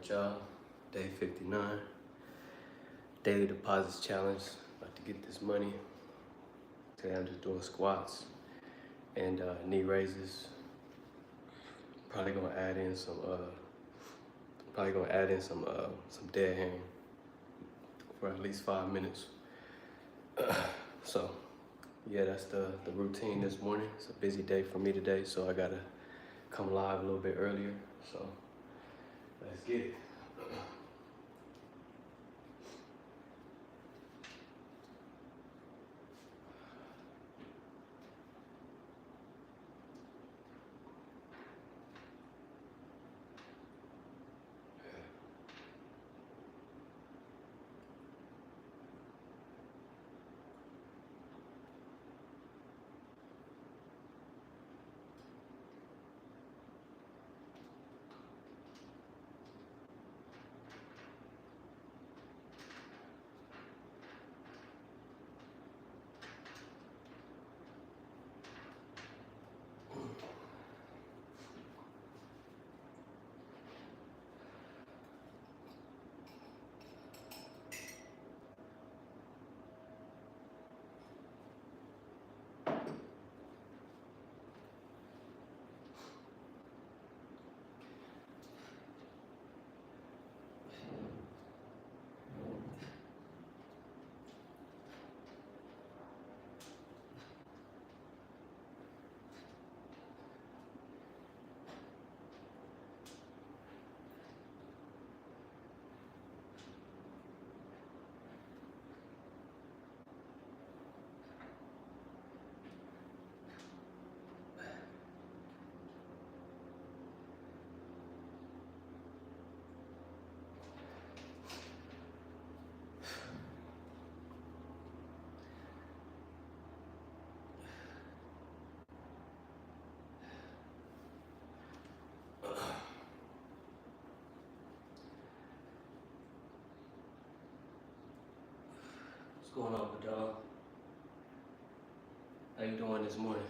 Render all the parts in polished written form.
Alright y'all, day 59, daily deposits challenge. About to get this money. Today I'm just doing squats and knee raises. Probably gonna add in some dead hang for at least 5 minutes. So yeah, that's the routine this morning. It's a busy day for me today, so I gotta come live a little bit earlier. So let's get it. What's going on, dog? How you doing this morning?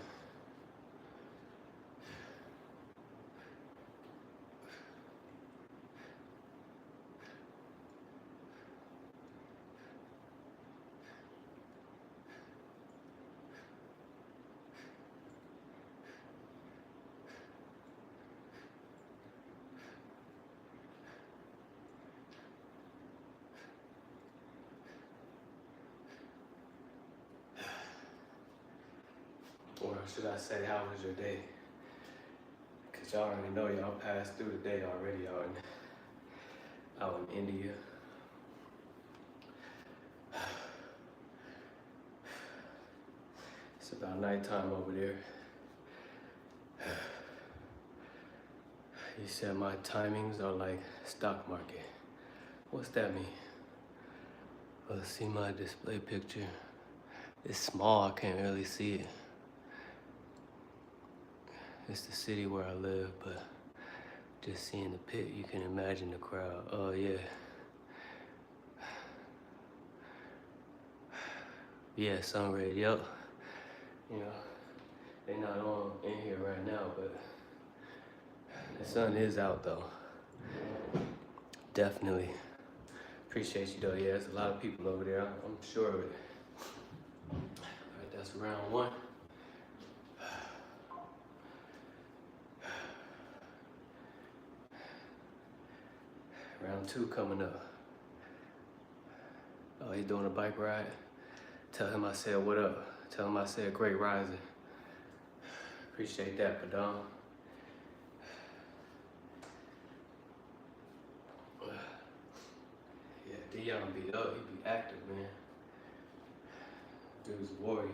Or should I say, how was your day? Cause y'all already know y'all passed through the day already out in India. It's about nighttime over there. You said my timings are like stock market. What's that mean? Let's see my display picture. It's small, I can't really see it. It's the city where I live, but just seeing the pit, you can imagine the crowd. Oh yeah. Yeah, sun red, yup. You know, they not on in here right now, but the sun is out though. Definitely. Appreciate you though. Yeah, there's a lot of people over there. I'm sure of it. All right, that's round one. Round two coming up. Oh, he's doing a bike ride? Tell him I said what up. Tell him I said great rising. Appreciate that, Padam. Yeah, Dion be up. He be active, man. Dude's a warrior.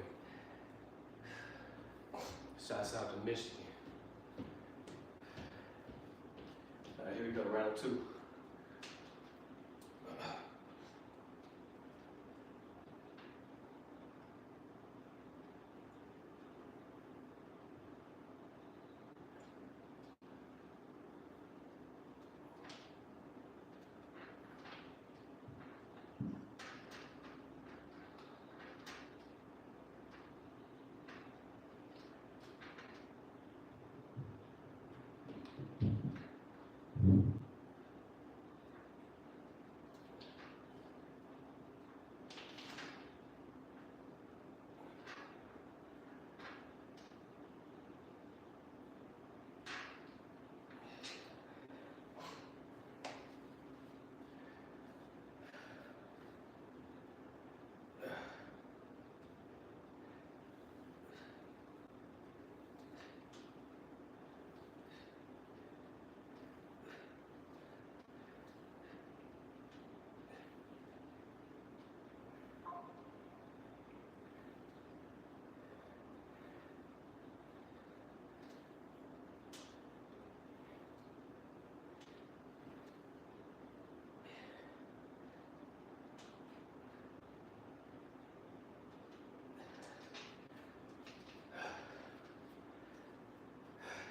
Shouts out to Michigan. All right, here we go, round two.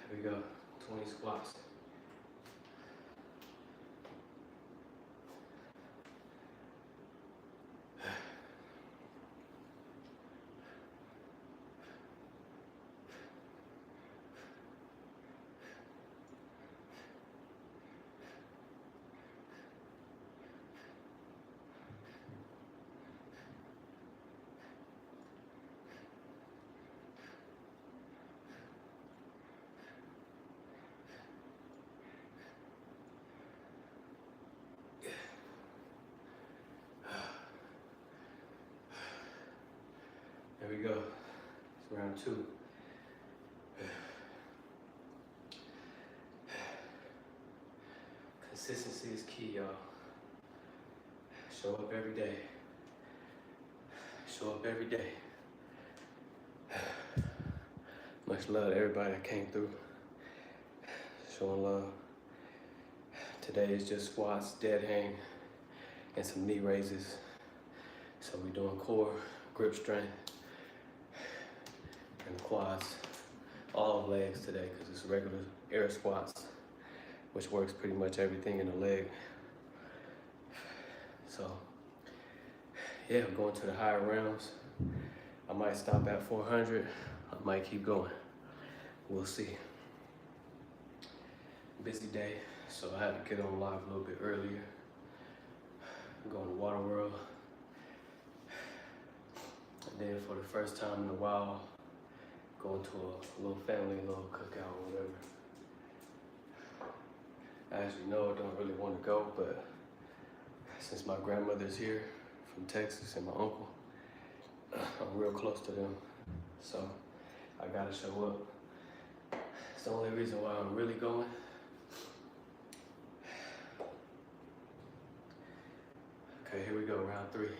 Here we go, 20 squats. There we go. It's round 2. Consistency is key, y'all. Show up every day. Show up every day. Much love to everybody that came through. Showing love. Today is just squats, dead hang, and some knee raises. So we're doing core, grip strength, and quads, all legs today, because it's regular air squats, which works pretty much everything in the leg. So, yeah, I'm going to the higher rounds. I might stop at 400. I might keep going. We'll see. Busy day, so I had to get on live a little bit earlier. I'm going to Water World. And then for the first time in a while, going to a little family, little cookout or whatever. As you know, I don't really want to go, but since my grandmother's here from Texas and my uncle, I'm real close to them, so I gotta show up. It's the only reason why I'm really going. Okay, here we go, round 3.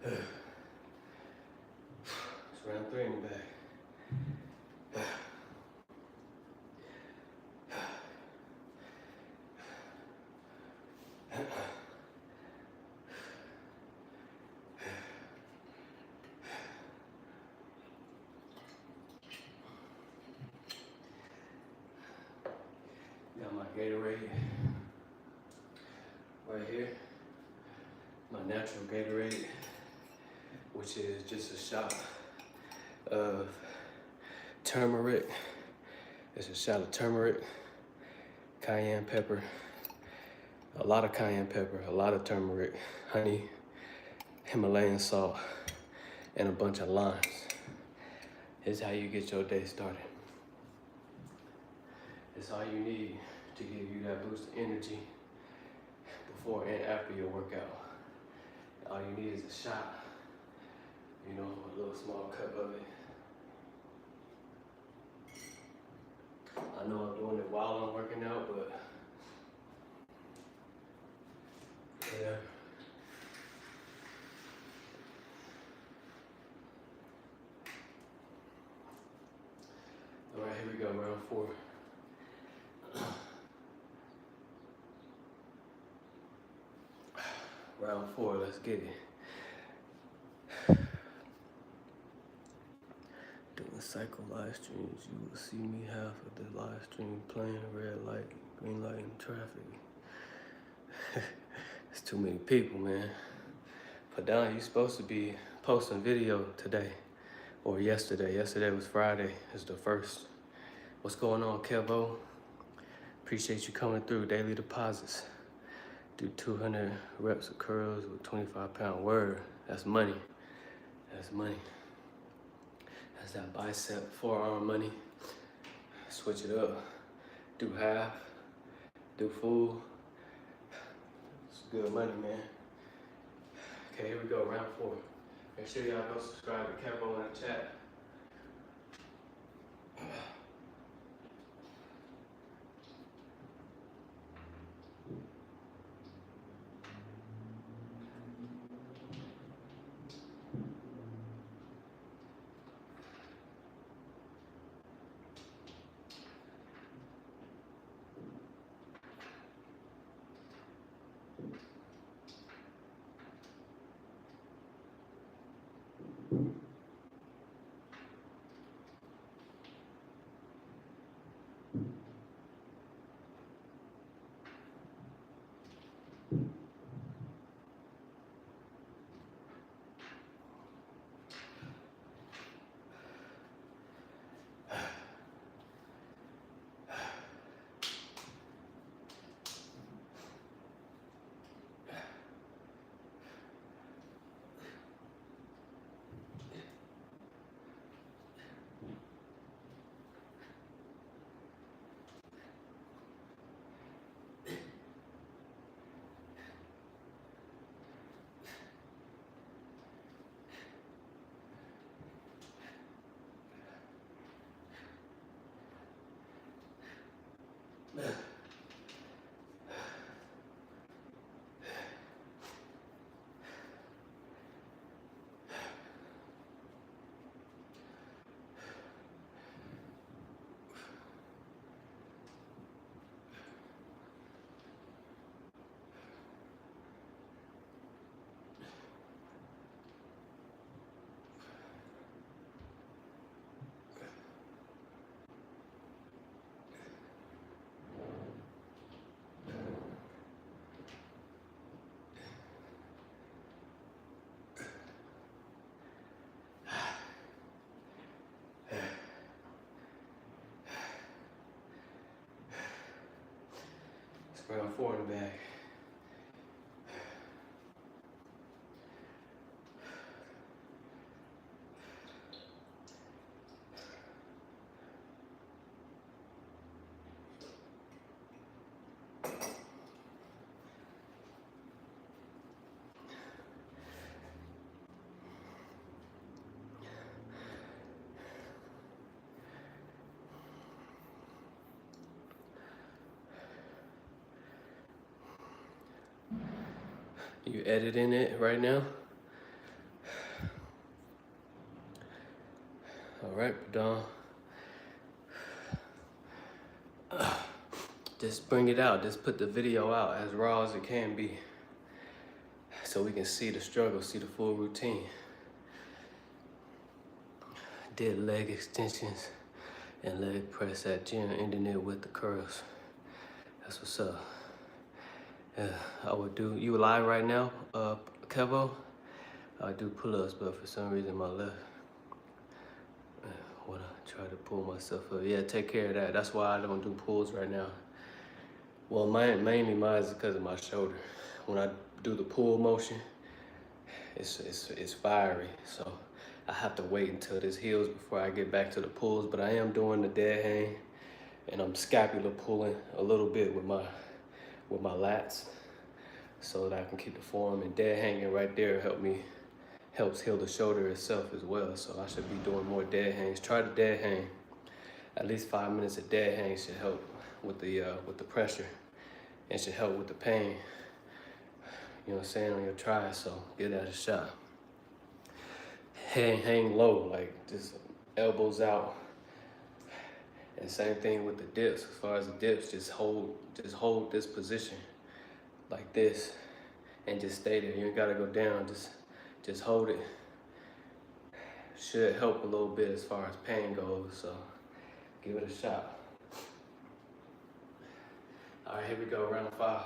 It's round 3 in the bag. Got my Gatorade right here. My natural Gatorade, which is just a shot of turmeric, It's a shot of turmeric, cayenne pepper, a lot of cayenne pepper, a lot of turmeric, honey, Himalayan salt, and a bunch of limes. This is how you get your day started. It's all you need to give you that boost of energy before and after your workout. All you need is a shot, you know, a little small cup of it. I know I'm doing it while I'm working out, but yeah. All right, here we go, round 4. Round 4, let's get it. Doing cycle live streams, you will see me half of the live stream playing red light, green light, and traffic. It's too many people, man. Padon, you're supposed to be posting video today or yesterday. Yesterday was Friday, it's the 1st. What's going on, Kevo? Appreciate you coming through. Daily deposits. Do 200 reps of curls with 25-pound word. That's money. That's money. That's that bicep, forearm money. Switch it up. Do half. Do full. It's good money, man. Okay, here we go, round 4. Make sure y'all go subscribe to Kevo in the chat. Round 4 in the bag. You editing it right now? All right, Don. Just bring it out. Just put the video out as raw as it can be so we can see the struggle, see the full routine. Did leg extensions and leg press at gym, ending it with the curls. That's what's up. Yeah, I would do, you live right now, Kevo? I do pull-ups, but for some reason my left, what up? Try to pull myself up. Yeah, take care of that. That's why I don't do pulls right now. Well, mainly mine is because of my shoulder. When I do the pull motion, it's fiery. So I have to wait until this heals before I get back to the pulls. But I am doing the dead hang, and I'm scapular pulling a little bit with my lats, so that I can keep the forearm, and dead hanging right there helps heal the shoulder itself as well. So I should be doing more dead hangs. Try the dead hang. At least 5 minutes of dead hang should help with the pressure, and should help with the pain. You know what I'm saying, on your try. So give that a shot. Hang low, like just elbows out. And same thing with the dips. As far as the dips, just hold this position like this, and just stay there. You ain't gotta go down. Just hold it. Should help a little bit as far as pain goes. So give it a shot. All right, here we go, round 5.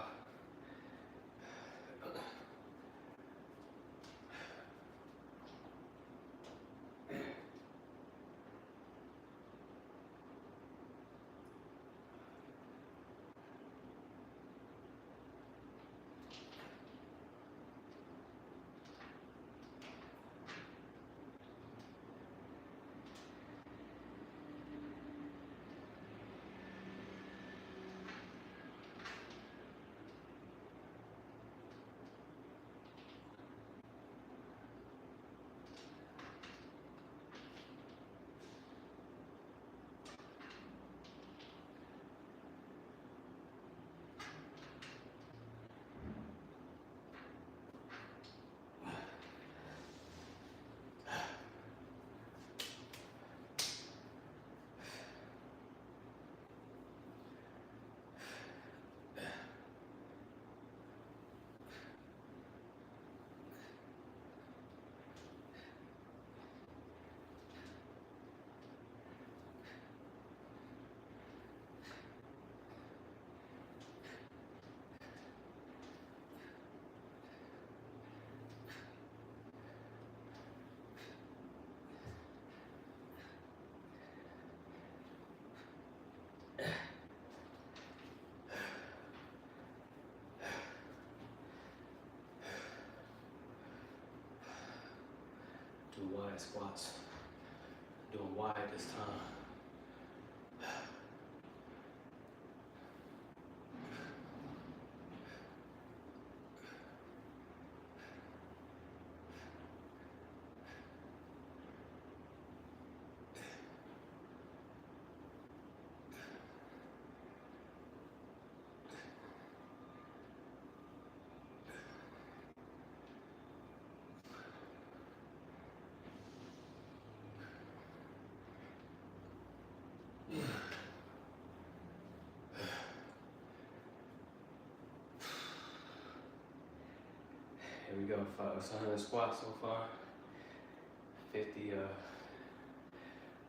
Do wide squats. Doing wide this time. Here we go, 100 squats so far. 50,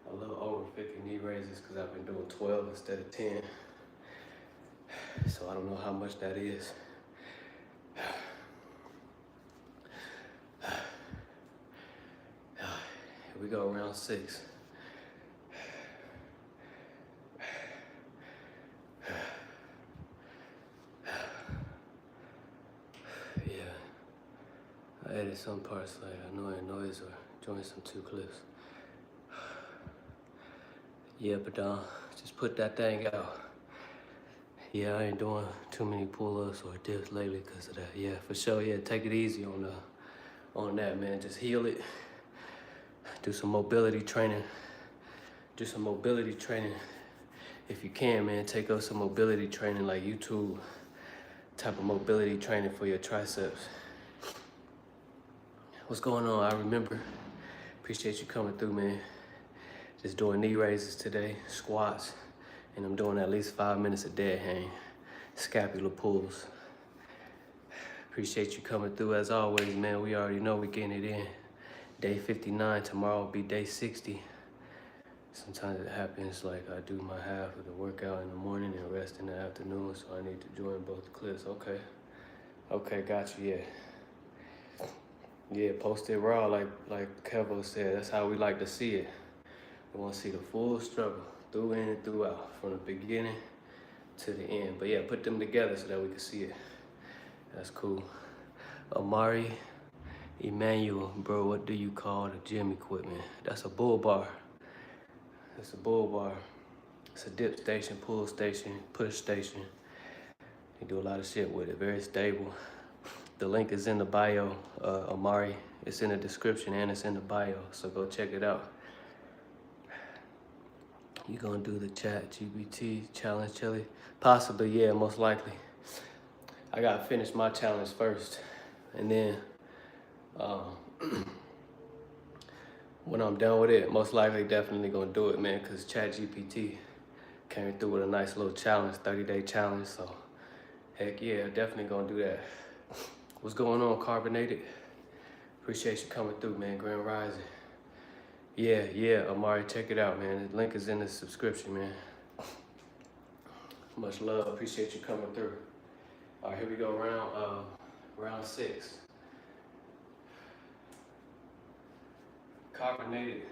a little over 50 knee raises, because I've been doing 12 instead of 10. So I don't know how much that is. Here we go, round 6. I added some parts like annoying noise or join some 2 clips. Yeah, but just put that thing out. Yeah, I ain't doing too many pull-ups or dips lately because of that. Yeah, for sure. Yeah, take it easy on that, man. Just heal it. Do some mobility training. Do some mobility training if you can, man. Take up some mobility training, like YouTube type of mobility training for your triceps. What's going on? I remember. Appreciate you coming through, man. Just doing knee raises today, squats, and I'm doing at least 5 minutes of dead hang, scapular pulls. Appreciate you coming through as always, man. We already know we're getting it in. Day 59, tomorrow will be day 60. Sometimes it happens like I do my half of the workout in the morning and rest in the afternoon, so I need to join both clips. Okay, got you, yeah. Yeah, post it raw, like Kevo said. That's how we like to see it. You want to see the full struggle through and throughout, from the beginning to the end. But yeah, put them together so that we can see it. That's cool. Amari Emmanuel, bro, what do you call the gym equipment? That's a BULLBAR. It's a BULLBAR. It's a dip station, pull station, push station. You do a lot of shit with it, very stable. The link is in the bio, Amari. It's in the description and it's in the bio, so go check it out. You gonna do the ChatGPT challenge, Chelly? Possibly, yeah, most likely. I gotta finish my challenge first, and then when I'm done with it, most likely definitely gonna do it, man, because ChatGPT came through with a nice little challenge, 30-day challenge, so heck yeah, definitely gonna do that. What's going on, Carbonated? Appreciate you coming through, man, Grand Rising. Yeah, Amari, check it out, man. The link is in the subscription, man. Much love, appreciate you coming through. All right, here we go, round 6. Carbonated.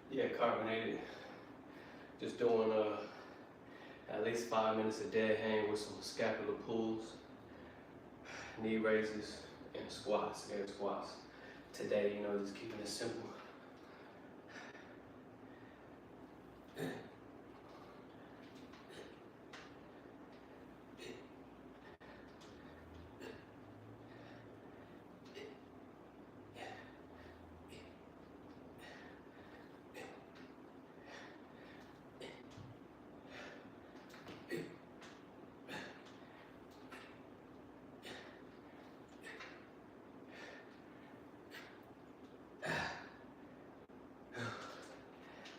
Yeah, Carbonated. Just doing at least 5 minutes of dead hang with some scapular pulls, knee raises, and squats, air squats. Today, you know, just keeping it simple.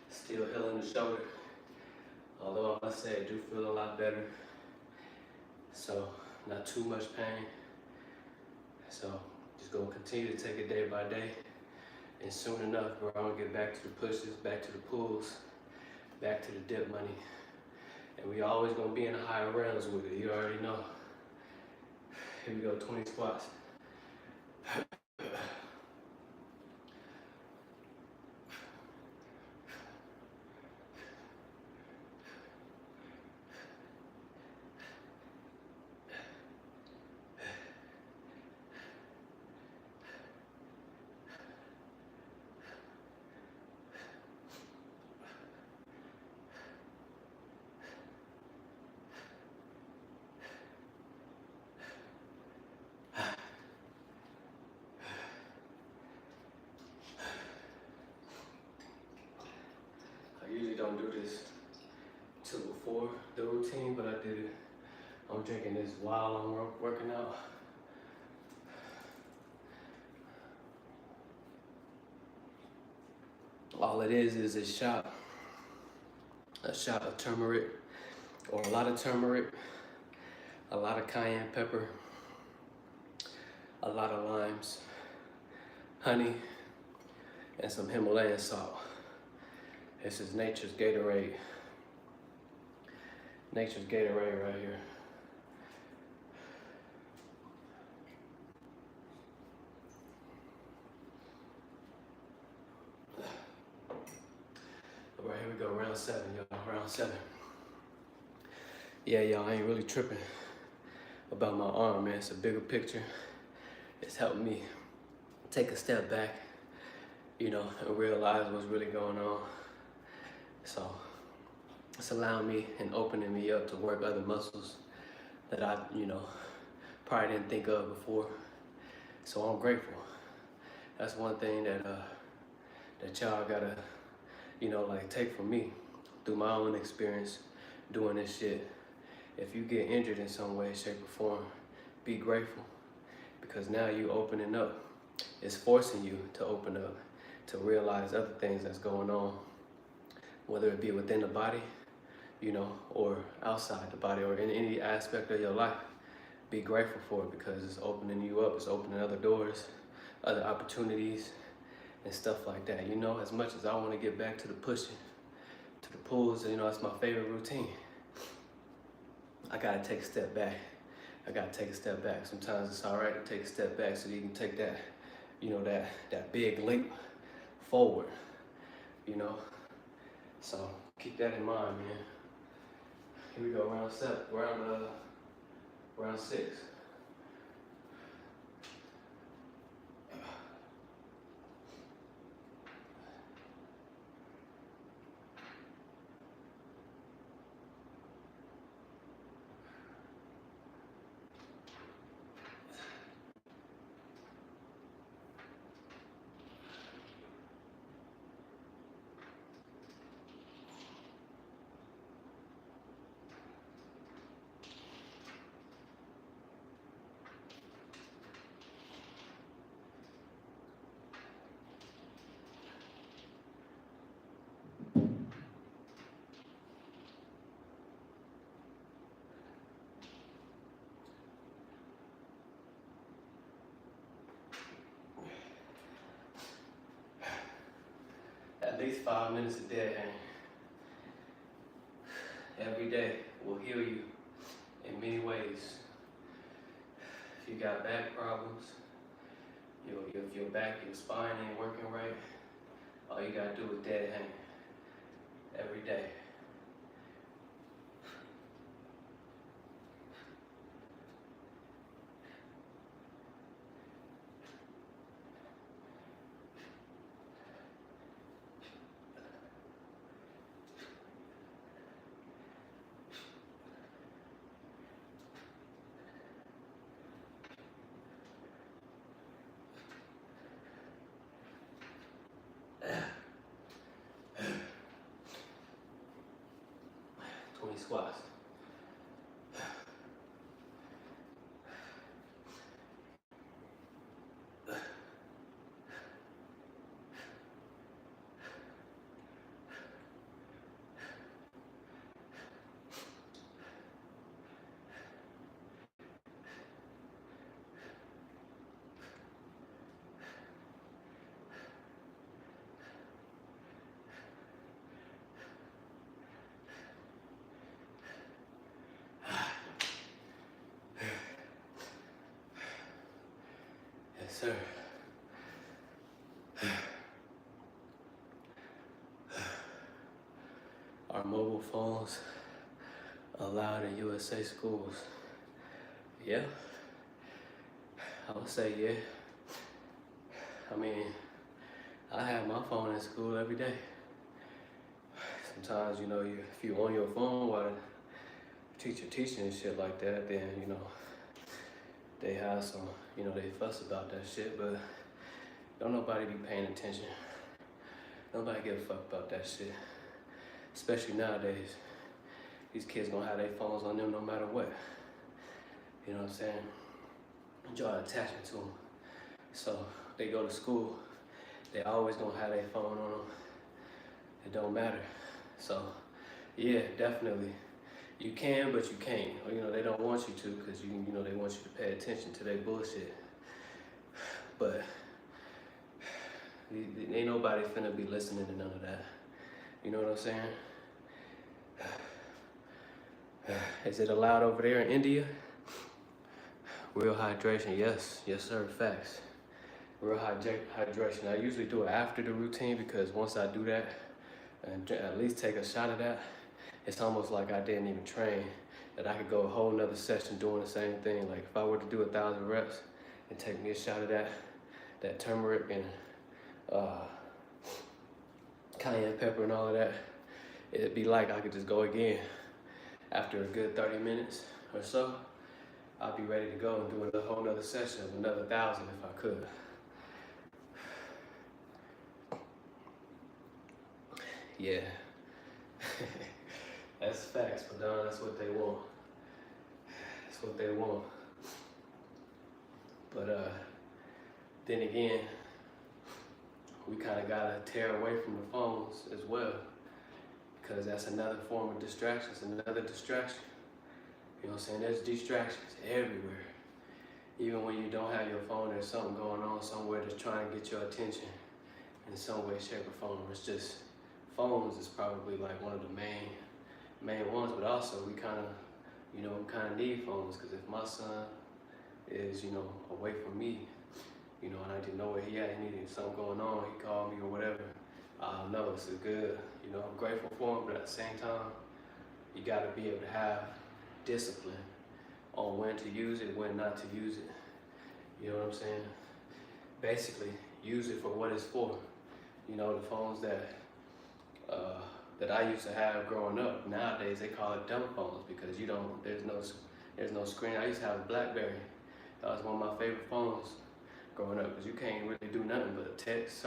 Still healing the shoulder, although I must say I do feel a lot better. So not too much pain. So just gonna continue to take it day by day. And soon enough, bro, I'm gonna get back to the pushes, back to the pulls, back to the dip money. And we always gonna be in the higher rounds with it, you already know. Here we go, 20 squats. I usually don't do this till before the routine, but I did it. I'm drinking this while I'm working out. All it is a shot of turmeric, or a lot of turmeric, a lot of cayenne pepper, a lot of limes, honey, and some Himalayan salt. This is Nature's Gatorade. Nature's Gatorade right here. All right, here we go, round 7, y'all, round 7. Yeah, y'all, I ain't really tripping about my arm, man. It's a bigger picture. It's helped me take a step back, you know, and realize what's really going on. So it's allowing me and opening me up to work other muscles that I, you know, probably didn't think of before. So I'm grateful. That's one thing that that y'all gotta, you know, like take from me through my own experience doing this shit. If you get injured in some way, shape, or form, be grateful, because now you opening up. It's forcing you to open up, to realize other things that's going on, whether it be within the body, you know, or outside the body, or in any aspect of your life. Be grateful for it, because it's opening you up, it's opening other doors, other opportunities, and stuff like that. You know, as much as I want to get back to the pushing, to the pulls, you know, it's my favorite routine. I gotta take a step back. I gotta take a step back. Sometimes it's all right to take a step back so you can take that, you know, that big leap forward, you know. So keep that in mind, man. Here we go, round 6. At least 5 minutes a day, every day will heal you in many ways. If you got back problems, if your back, your spine ain't working right, all you gotta do is dead hang every day. Squats. Yes, sir. Are mobile phones allowed in USA schools? Yeah, I would say yeah. I mean, I have my phone in school every day. Sometimes, you know, if you on your phone while the teacher teaching and shit like that, then, you know, they have some, you know, they fuss about that shit, but don't nobody be paying attention. Nobody give a fuck about that shit. Especially nowadays. These kids gonna have their phones on them no matter what. You know what I'm saying? Draw attachment to them. So they go to school, they always gonna have their phone on them. It don't matter. So yeah, definitely. You can, but you can't. Or, you know, they don't want you to, because you know, they want you to pay attention to their bullshit. But ain't nobody finna be listening to none of that. You know what I'm saying? Is it allowed over there in India? Real hydration, yes. Yes, sir, facts. Real hydration. I usually do it after the routine, because once I do that, and at least take a shot of that, it's almost like I didn't even train, that I could go a whole nother session doing the same thing. Like if I were to do 1,000 reps and take me a shot of that turmeric and cayenne pepper and all of that, it'd be like I could just go again. After a good 30 minutes or so, I'll be ready to go and do a whole nother session of another 1,000 if I could. Yeah. That's facts, but that's what they want. That's what they want. But then again, we kind of gotta tear away from the phones as well, because that's another form of distraction. It's another distraction. You know what I'm saying? There's distractions everywhere. Even when you don't have your phone, there's something going on somewhere that's trying to get your attention in some way, shape, or form. It's just, phones is probably like one of the main ones, but also we kind of need phones, because if my son is, away from me, and I didn't know where he at, he needed something going on, he called me or whatever, I don't know, it's a good, I'm grateful for him, but at the same time, you gotta be able to have discipline on when to use it, when not to use it. You know what I'm saying? Basically, use it for what it's for. The phones that I used to have growing up, nowadays they call it dumb phones, because there's no screen. I used to have a BlackBerry. That was one of my favorite phones growing up, because you can't really do nothing but text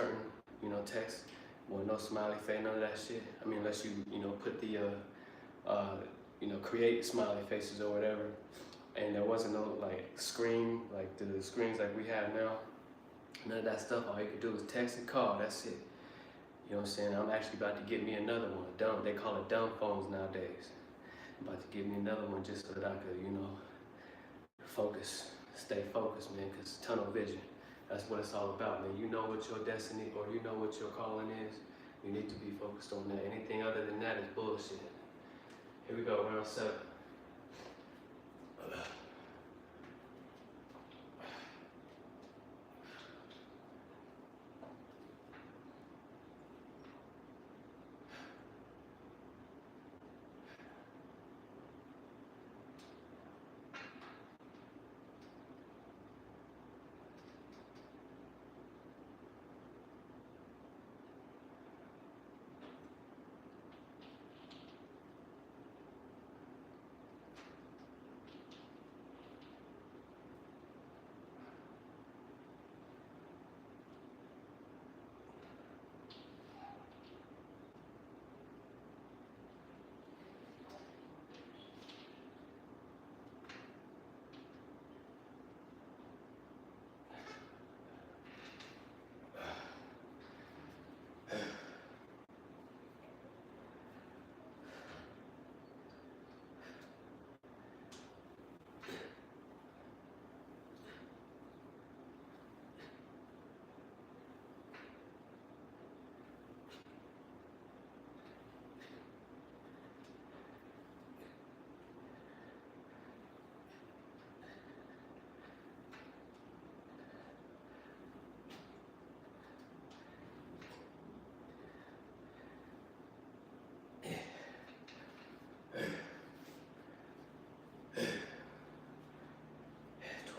text, well, no smiley face, none of that shit. I mean, unless you, put the, create smiley faces or whatever. And there wasn't no screen, like the screens like we have now. None of that stuff. All you could do was text and call, that's it. You know what I'm saying? I'm actually about to get me another one. They call it dumb phones nowadays. I'm about to get me another one just so that I could, stay focused, man, because tunnel vision. That's what it's all about, man. You know what your destiny, or you know what your calling is. You need to be focused on that. Anything other than that is bullshit. Here we go, round 7.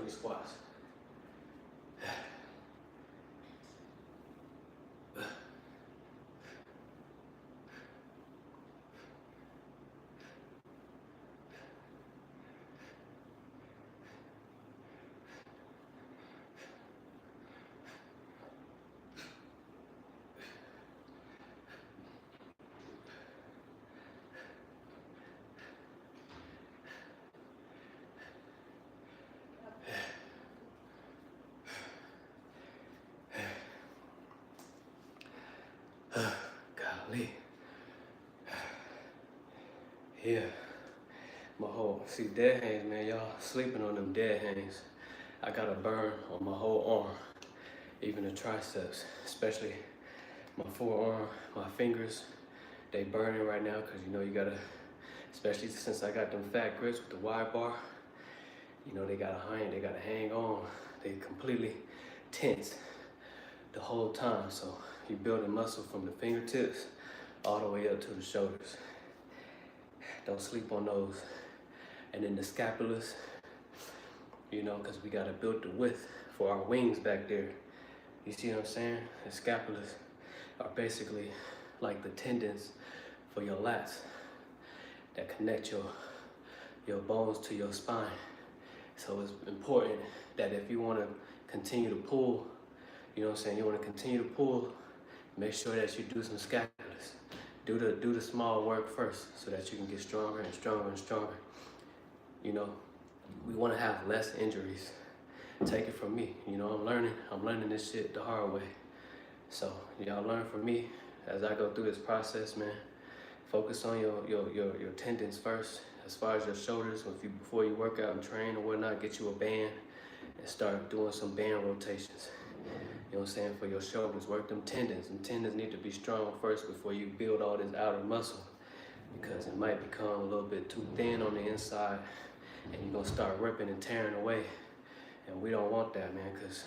Squats. Golly. Yeah. See, dead hangs, man, y'all sleeping on them dead hangs. I got a burn on my whole arm, even the triceps, especially my forearm, my fingers. They burning right now, because you gotta, especially since I got them fat grips with the Y bar, they gotta hang on. They completely tense the whole time. So you're building muscle from the fingertips all the way up to the shoulders. Don't sleep on those. And then the scapulas, because we gotta build the width for our wings back there. You see what I'm saying? The scapulas are basically like the tendons for your lats that connect your bones to your spine. So it's important that if you want to continue to pull, you want to continue to pull, make sure that you do some scapulas. do the small work first so that you can get stronger and stronger and stronger. You know, we want to have less injuries. Take it from me. You know, I'm learning this shit the hard way. So y'all learn from me as I go through this process, man. Focus on your tendons first. As far as your shoulders, before you work out and train or whatnot, get you a band and start doing some band rotations. You know what I'm saying? For your shoulders, work them tendons. And tendons need to be strong first before you build all this outer muscle, because it might become a little bit too thin on the inside and you're gonna start ripping and tearing away. And we don't want that, man, because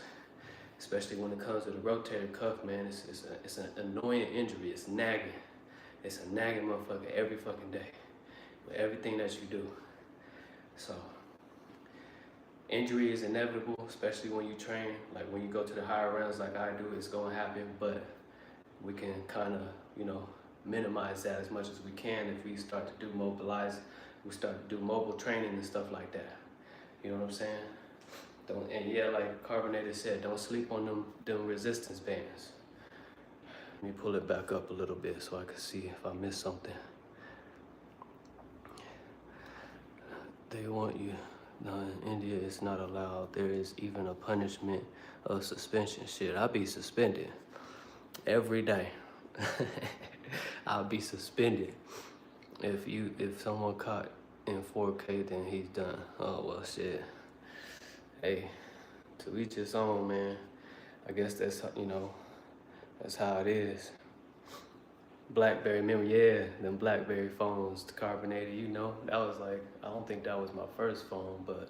especially when it comes to the rotator cuff, man, it's an annoying injury. It's nagging. It's a nagging motherfucker every fucking day with everything that you do. So injury is inevitable, especially when you train. Like when you go to the higher rounds like I do, it's gonna happen, but we can kind of, you know, minimize that as much as we can if we start to do we start to do mobile training and stuff like that. You know what I'm saying? And yeah, like Carbonated said, don't sleep on them resistance bands. Let me pull it back up a little bit so I can see if I missed something. They want you. No, in India it's not allowed. There is even a punishment of suspension. Shit, I'll be suspended every day. I'll be suspended. If someone caught in 4K, then he's done. Oh well, shit. Hey, to each his own, man. I guess that's, you know, that's how it is. BlackBerry, remember, yeah, them BlackBerry phones, the Carbonated, you know, that was like, I don't think that was my first phone, but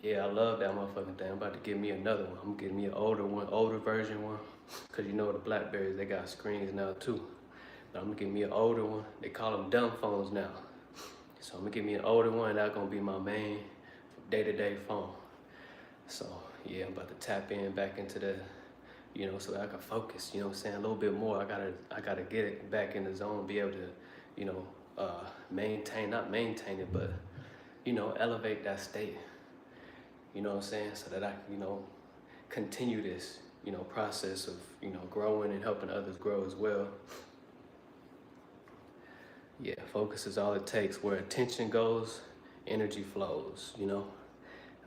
yeah, I love that motherfucking thing. I'm about to get me another one. I'm getting me an older version one, because you know the BlackBerries, they got screens now too. But I'm gonna get me an older one. They call them dumb phones now. So I'm gonna get me an older one, and that's gonna be my main day-to-day phone. So yeah, I'm about to tap in back into the, you know, so that I can focus, you know what I'm saying, a little bit more. I gotta get it back in the zone, be able to, you know, not maintain it, but, you know, elevate that state, you know what I'm saying, so that I can, you know, continue this, you know, process of, you know, growing and helping others grow as well. Yeah, focus is all it takes. Where attention goes, energy flows, you know.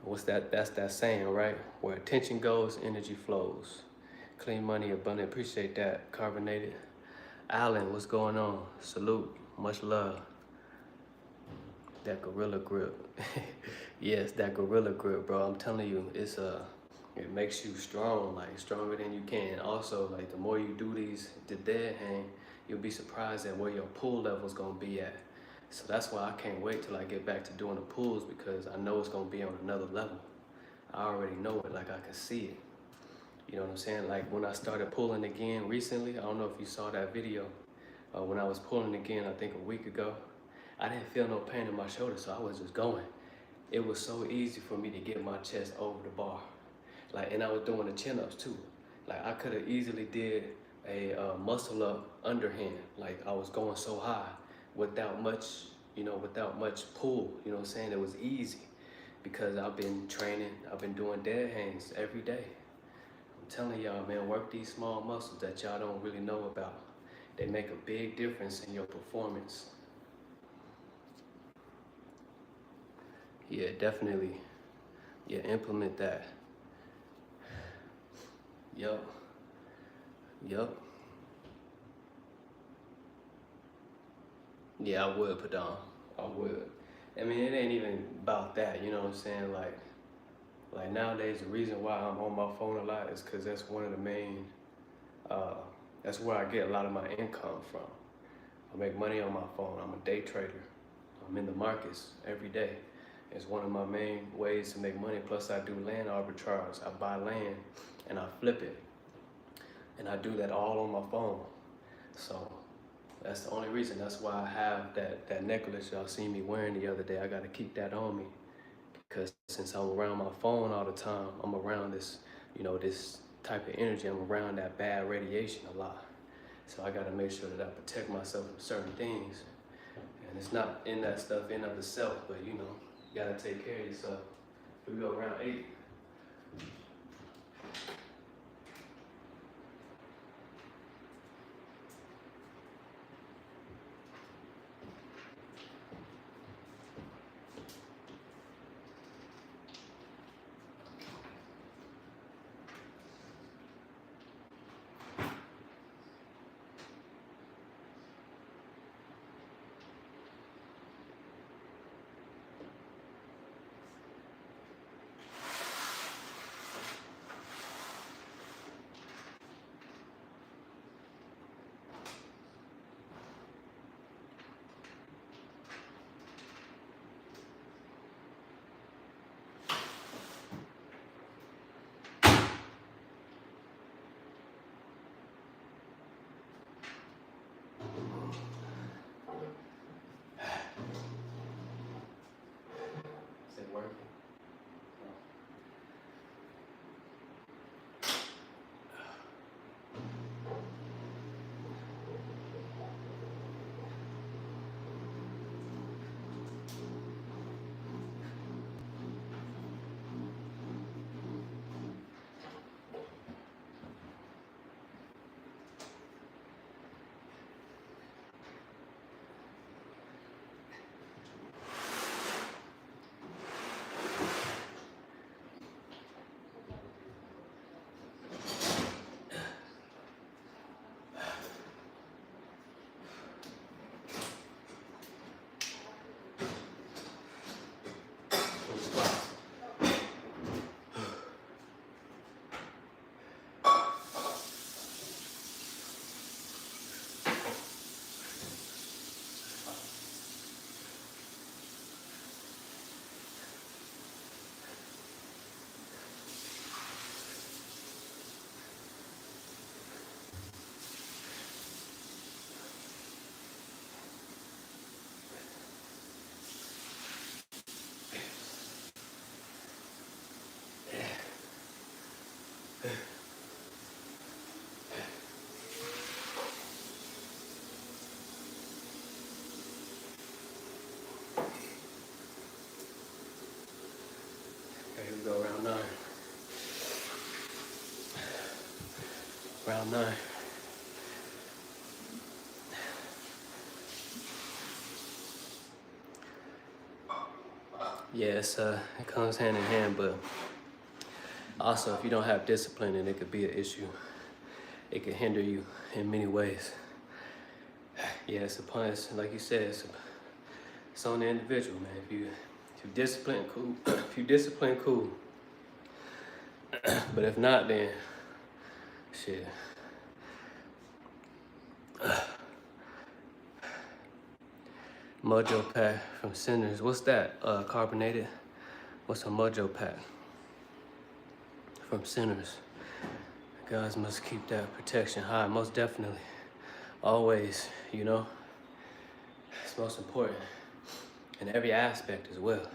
What's that? That's that saying, right? Where attention goes, energy flows. Clean money, abundant. Appreciate that. Carbonated. Alan, what's going on? Salute. Much love. That gorilla grip. Yes, that gorilla grip, bro. I'm telling you, it makes you strong, like stronger than you can. Also, like the more you do the dead hang, you'll be surprised at where your pull level's gonna be at. So that's why I can't wait till I get back to doing the pulls, because I know it's gonna be on another level. I already know it, like I can see it. You know what I'm saying? Like when I started pulling again recently, I don't know if you saw that video. When I was pulling again, I think a week ago, I didn't feel no pain in my shoulder, so I was just going. It was so easy for me to get my chest over the bar. Like, and I was doing the chin-ups too. Like I could have easily did a muscle up underhand. Like I was going so high without much, you know, without much pull. You know what I'm saying? It was easy because I've been training. I've been doing dead hangs every day. I'm telling y'all, man, work these small muscles that y'all don't really know about. They make a big difference in your performance. Yeah, definitely. Yeah, implement that. Yup. Yeah, I would put on. I would. I mean, it ain't even about that, you know what I'm saying? Like nowadays, the reason why I'm on my phone a lot is because that's one of the main, that's where I get a lot of my income from. I make money on my phone. I'm a day trader. I'm in the markets every day. It's one of my main ways to make money. Plus I do land arbitrage. I buy land and I flip it. And I do that all on my phone. So that's the only reason. That's why I have that necklace y'all seen me wearing the other day. I gotta keep that on me. Because since I'm around my phone all the time, I'm around this, you know, this type of energy. I'm around that bad radiation a lot. So I gotta make sure that I protect myself from certain things. And it's not in that stuff in of itself, but you know, you gotta take care of yourself. We go around 8. Round 9. Round 9. Yeah, it comes hand in hand, but also if you don't have discipline, then it could be an issue. It could hinder you in many ways. Yeah, it's like you said, it's on the individual, man. If you discipline, cool. If you discipline, cool. But if not, then shit. Mojo pack from Sinners. What's that? Carbonated. What's a Mojo pack from Sinners? Guys must keep that protection high. Most definitely. Always, you know. It's most important. In every aspect as well.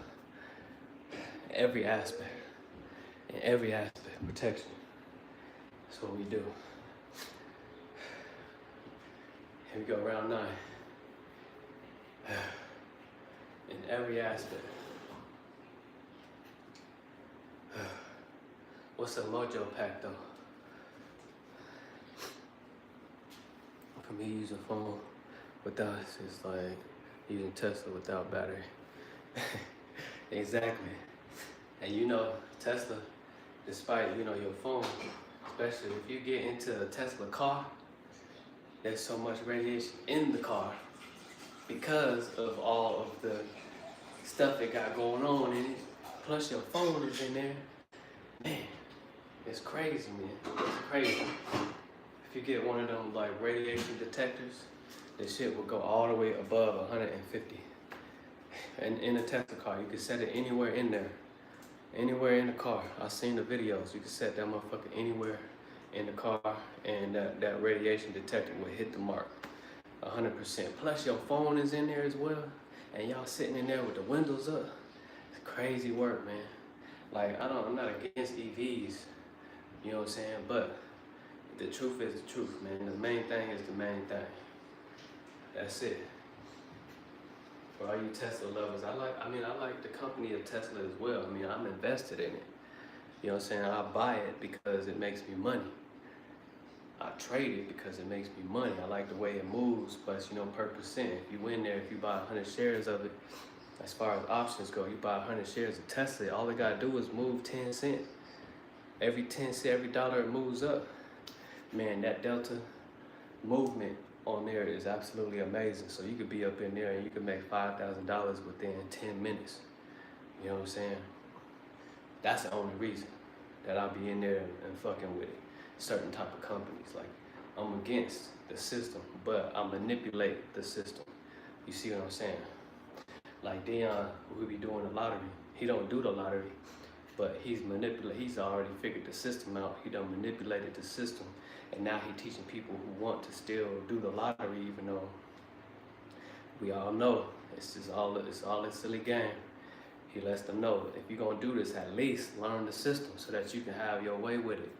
Every aspect. In every aspect. Protection. That's what we do. Here we go, round 9. In every aspect. What's a Mojo pack though? For me, using phone without, it's like using Tesla without battery. Exactly. And you know, Tesla, despite, you know, your phone, especially if you get into a Tesla car, there's so much radiation in the car because of all of the stuff it got going on in it. Plus your phone is in there. Man, it's crazy, man. It's crazy. If you get one of them like radiation detectors, this shit will go all the way above 150. And in a Tesla car, you can set it anywhere in there. Anywhere in the car. I've seen the videos. You can set that motherfucker anywhere in the car and that radiation detector will hit the mark 100%. Plus your phone is in there as well. And y'all sitting in there with the windows up. It's crazy work, man. Like, I'm not against EVs, you know what I'm saying? But the truth is the truth, man. The main thing is the main thing. That's it. For all you Tesla lovers, I like the company of Tesla as well. I mean, I'm invested in it. You know what I'm saying? I buy it because it makes me money. I trade it because it makes me money. I like the way it moves, plus, you know, per percent. If you win there, if you buy 100 shares of it, as far as options go, you buy 100 shares of Tesla, all they gotta do is move 10 cents. Every 10 cents, every dollar it moves up. Man, that delta movement on there is absolutely amazing. So you could be up in there and you could make $5,000 within 10 minutes. You know what I'm saying? That's the only reason that I'll be in there and fucking with it. Certain type of companies, like I'm against the system, but I manipulate the system. You see what I'm saying? Like Dion, who be doing the lottery, he don't do the lottery, but he's already figured the system out. He done manipulated the system, and now he teaching people who want to still do the lottery, even though we all know it's all a silly game. He lets them know, if you're gonna do this, at least learn the system so that you can have your way with it.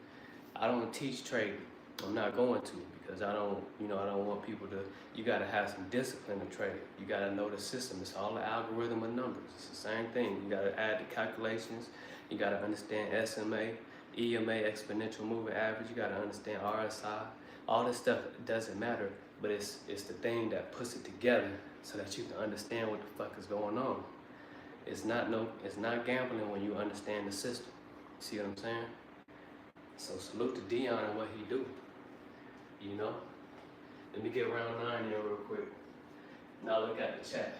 I don't teach trading. I'm not going to, because I don't want people to, you gotta have some discipline to trade. You gotta know the system. It's all the algorithm of numbers. It's the same thing. You gotta add the calculations. You gotta understand SMA, EMA, exponential moving average. You gotta understand RSI. All this stuff doesn't matter, but it's the thing that puts it together so that you can understand what the fuck is going on. It's not gambling when you understand the system. See what I'm saying? So salute to Dion and what he do. You know? Let me get round 9 here real quick. Now look at the chat.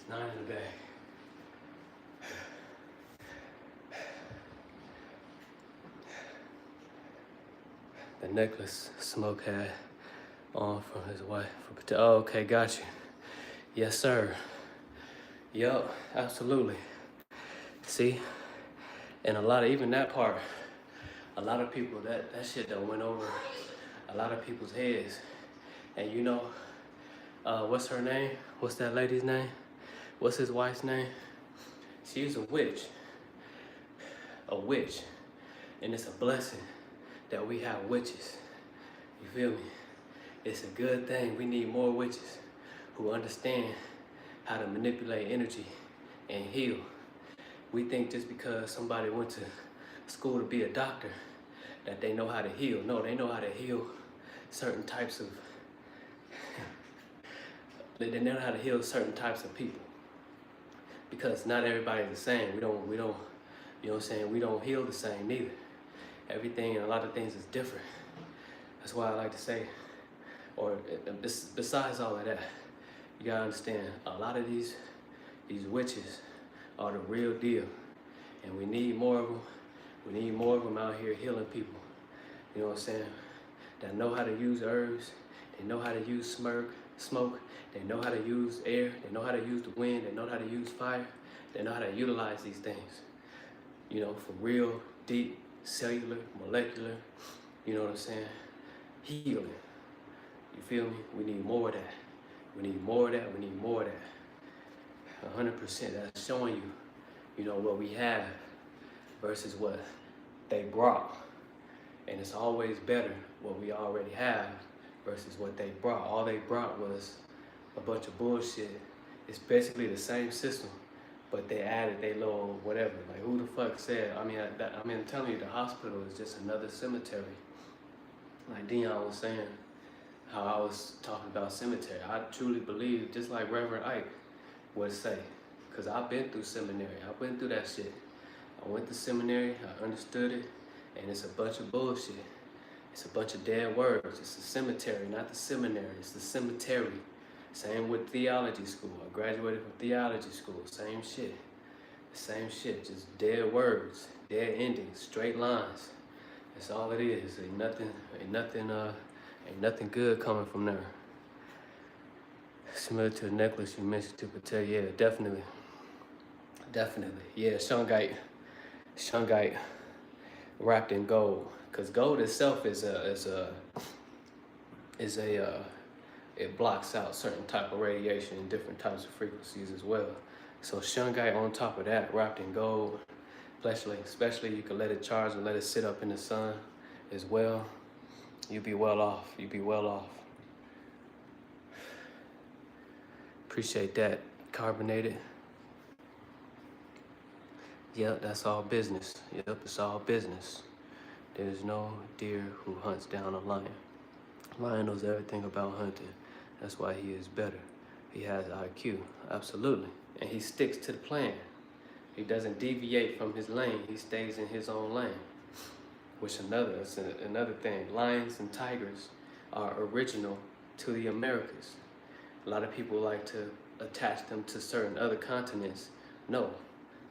It's 9 in the bag. The necklace Smoke had on from his wife. Oh, okay, got you. Yes, sir. Yup, absolutely. See? And a lot of, even that part, a lot of people, that shit done went over a lot of people's heads. And you know, what's her name? What's that lady's name? What's his wife's name? She's a witch. A witch. And it's a blessing that we have witches. You feel me? It's a good thing. We need more witches who understand how to manipulate energy and heal. We think just because somebody went to school to be a doctor that they know how to heal. No, they know how to heal certain types of, they know how to heal certain types of people. Because not everybody's the same. We don't, you know what I'm saying? We don't heal the same neither. Everything and a lot of things is different. That's why I like to say, or besides all of that, you gotta understand, a lot of these witches are the real deal. And we need more of them. We need more of them out here healing people. You know what I'm saying? That know how to use herbs. They know how to use smoke. They know how to use air. They know how to use the wind. They know how to use fire. They know how to utilize these things. You know, for real, deep, cellular, molecular, you know what I'm saying? Healing. You feel me? We need more of that. We need more of that. We need more of that. 100%. That's showing you, you know, what we have versus what they brought. And it's always better what we already have versus what they brought. All they brought was a bunch of bullshit. It's basically the same system, but they added their little whatever. Like, who the fuck said? I mean, I'm telling you, the hospital is just another cemetery. Like Dion was saying, how I was talking about cemetery. I truly believe, just like Reverend Ike would say, because I've been through seminary. I went through that shit. I went to seminary, I understood it, and it's a bunch of bullshit. It's a bunch of dead words. It's a cemetery, not the seminary. It's the cemetery. Same with theology school. I graduated from theology school. Same shit. Same shit. Just dead words, dead endings, straight lines. That's all it is. Ain't nothing good coming from there. Similar to the necklace you mentioned to Patel. Yeah, definitely. Definitely. Yeah, Shungite wrapped in gold. Because gold itself it blocks out certain type of radiation and different types of frequencies as well. So shungite on top of that, wrapped in gold, especially you can let it charge and let it sit up in the sun as well. You'll be well off. You'll be well off. Appreciate that. Carbonated. Yep, that's all business. Yep, it's all business. There's no deer who hunts down a lion. Lion knows everything about hunting. That's why he is better. He has IQ, absolutely. And he sticks to the plan. He doesn't deviate from his lane. He stays in his own lane. Which that's another thing. Lions and tigers are original to the Americas. A lot of people like to attach them to certain other continents. No,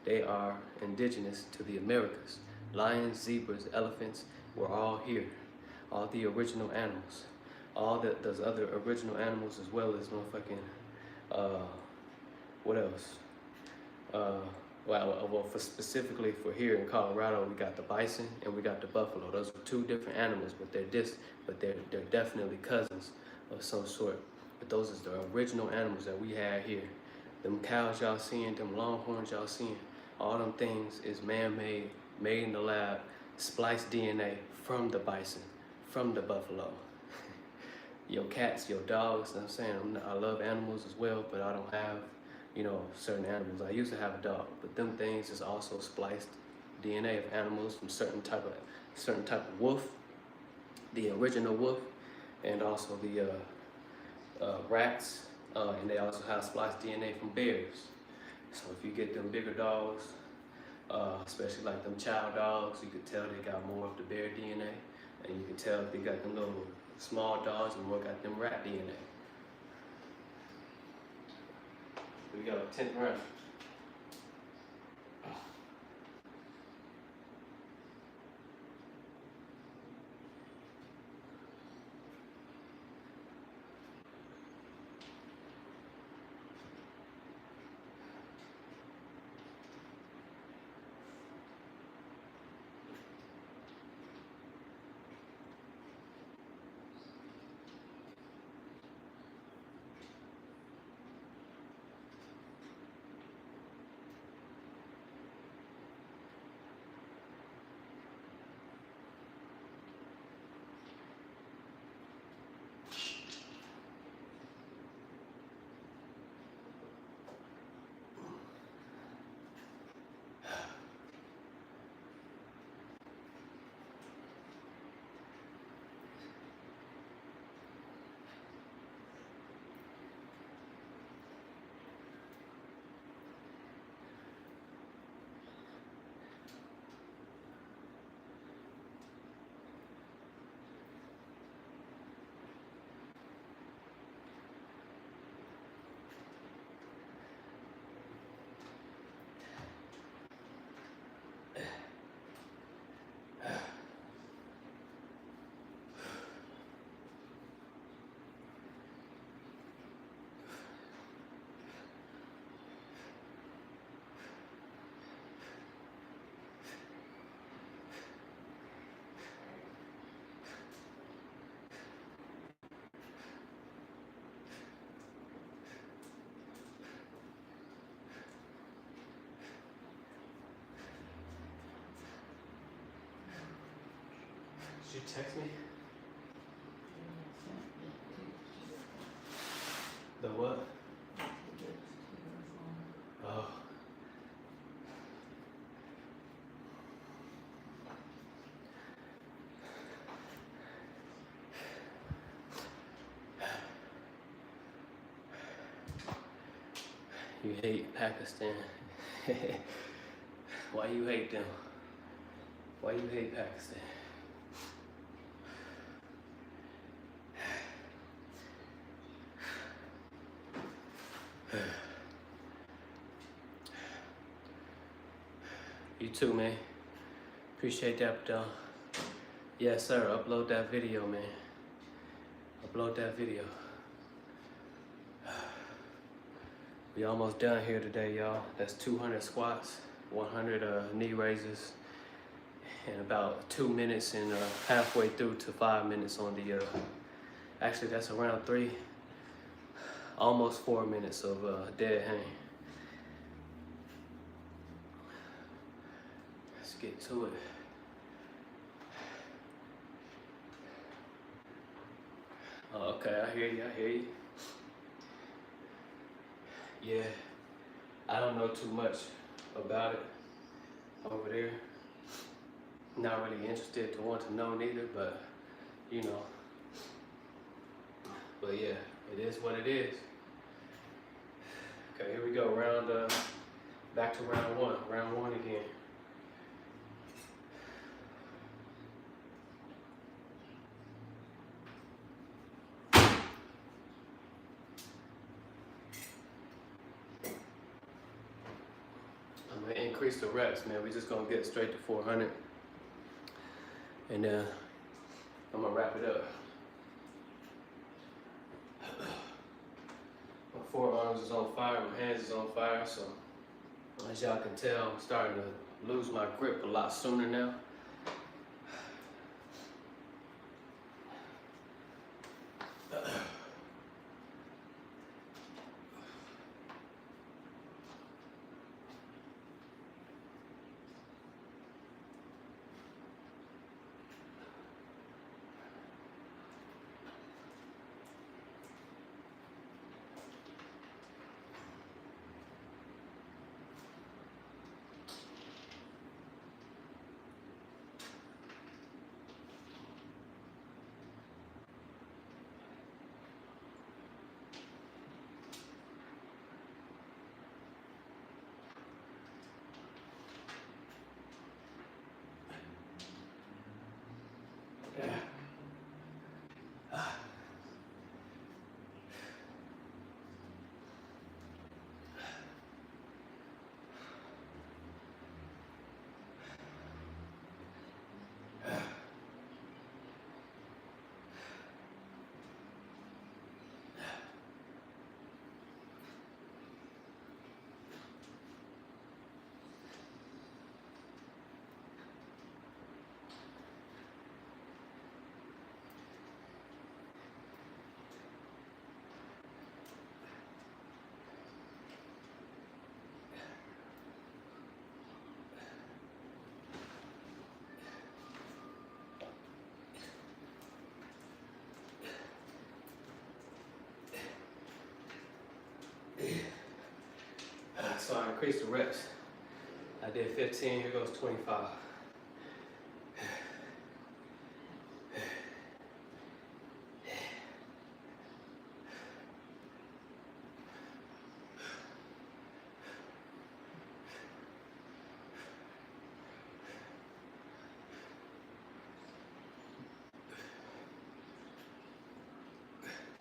they are indigenous to the Americas. Lions, zebras, elephants, we're all here. All the original animals. All those other original animals as well as motherfucking, what else? Specifically for here in Colorado, we got the bison and we got the buffalo. Those are two different animals, but they're definitely cousins of some sort. But those are the original animals that we had here. Them cows y'all seeing, them longhorns y'all seeing, all them things is man-made, made in the lab, spliced DNA from the bison, from the buffalo. Your cats, your dogs, you know what I'm saying? I love animals as well, but I don't have, you know, certain animals. I used to have a dog, but them things is also spliced DNA of animals from certain type of wolf, the original wolf, and also the rats, and they also have spliced DNA from bears. So if you get them bigger dogs, especially like them chow dogs, you could tell they got more of the bear DNA, and you can tell if they got them little small dogs and more got them rat DNA. So we got a 10th round. Did you text me? The what? Oh. You hate Pakistan. Why you hate them? Why you hate Pakistan? You too, man. Appreciate that, though. Yes, sir. Upload that video, man. Upload that video. We almost done here today, y'all. That's 200 squats, 100 knee raises, and about 2 minutes and halfway through to 5 minutes on the, actually that's around 3, almost 4 minutes of dead hang. Let's get to it. Oh, okay, I hear you, I hear you. Yeah, I don't know too much about it over there. Not really interested to want to know neither, but you know. But yeah, it is what it is. Okay, here we go. Back to round one. Round one again. I'm gonna increase the reps, man. We're just gonna get straight to 400. And then I'm gonna wrap it up. My forearms is on fire, my hands is on fire, so as y'all can tell, I'm starting to lose my grip a lot sooner now. increase the reps. I did 15, here goes 25.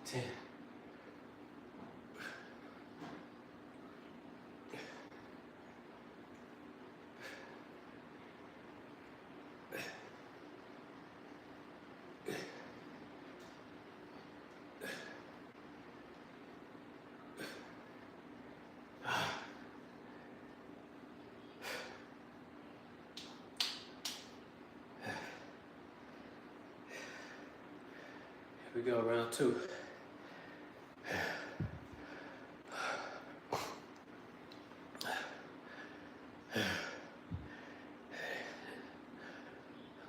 Ten. Here we go, round 2.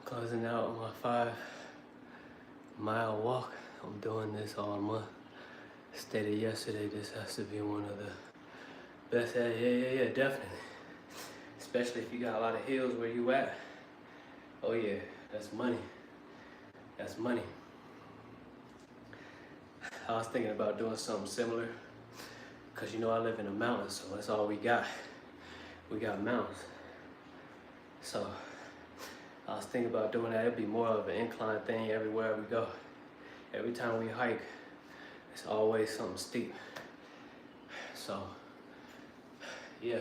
Closing out on my 5-mile walk. I'm doing this all month. Stated yesterday this has to be one of the best. Yeah, definitely. Especially if you got a lot of hills where you at. Oh yeah, that's money. That's money. I was thinking about doing something similar, cause you know I live in the mountains, so that's all we got. We got mountains. So I was thinking about doing that. It'd be more of an incline thing everywhere we go. Every time we hike, it's always something steep. So yeah,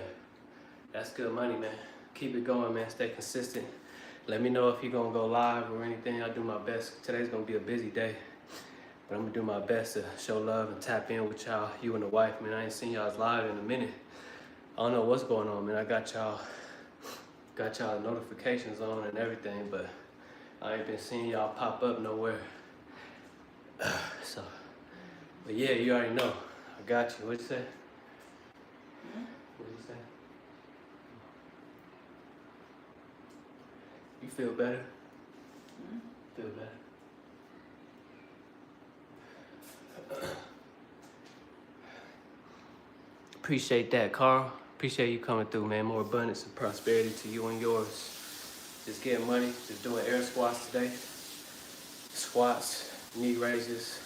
that's good money, man. Keep it going, man. Stay consistent. Let me know if you're gonna go live or anything. I'll do my best. Today's gonna be a busy day, but I'm gonna do my best to show love and tap in with y'all, you and the wife, man. I ain't seen y'all's live in a minute. I don't know what's going on, man. I got y'all notifications on and everything, but I ain't been seeing y'all pop up nowhere. So, but yeah, you already know. I got you. What'd you say? What'd you say? You feel better? Feel better? Appreciate that, Carl. Appreciate you coming through, man. More abundance and prosperity to you and yours. Just getting money, just doing air squats today. Squats, knee raises,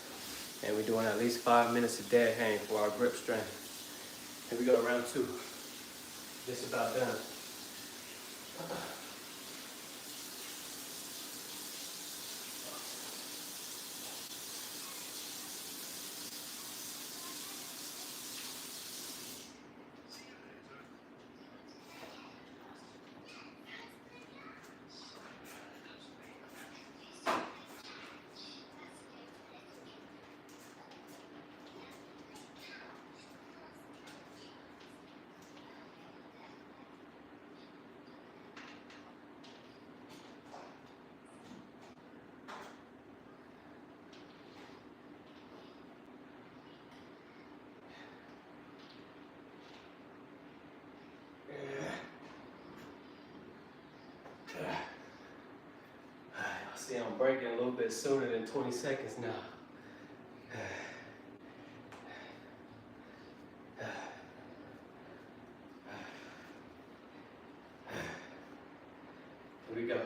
and we're doing at least 5 minutes of dead hang for our grip strength. Here we go, round 2. Just about done. See, I'm breaking a little bit sooner than 20 seconds now. Here we go.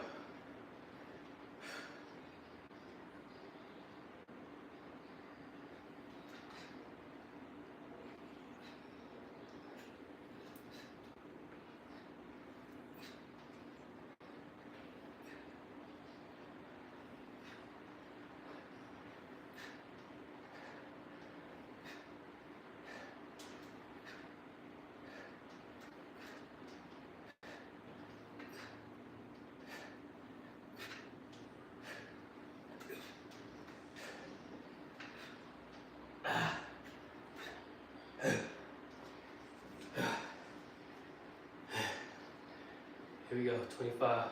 Here we go, 25.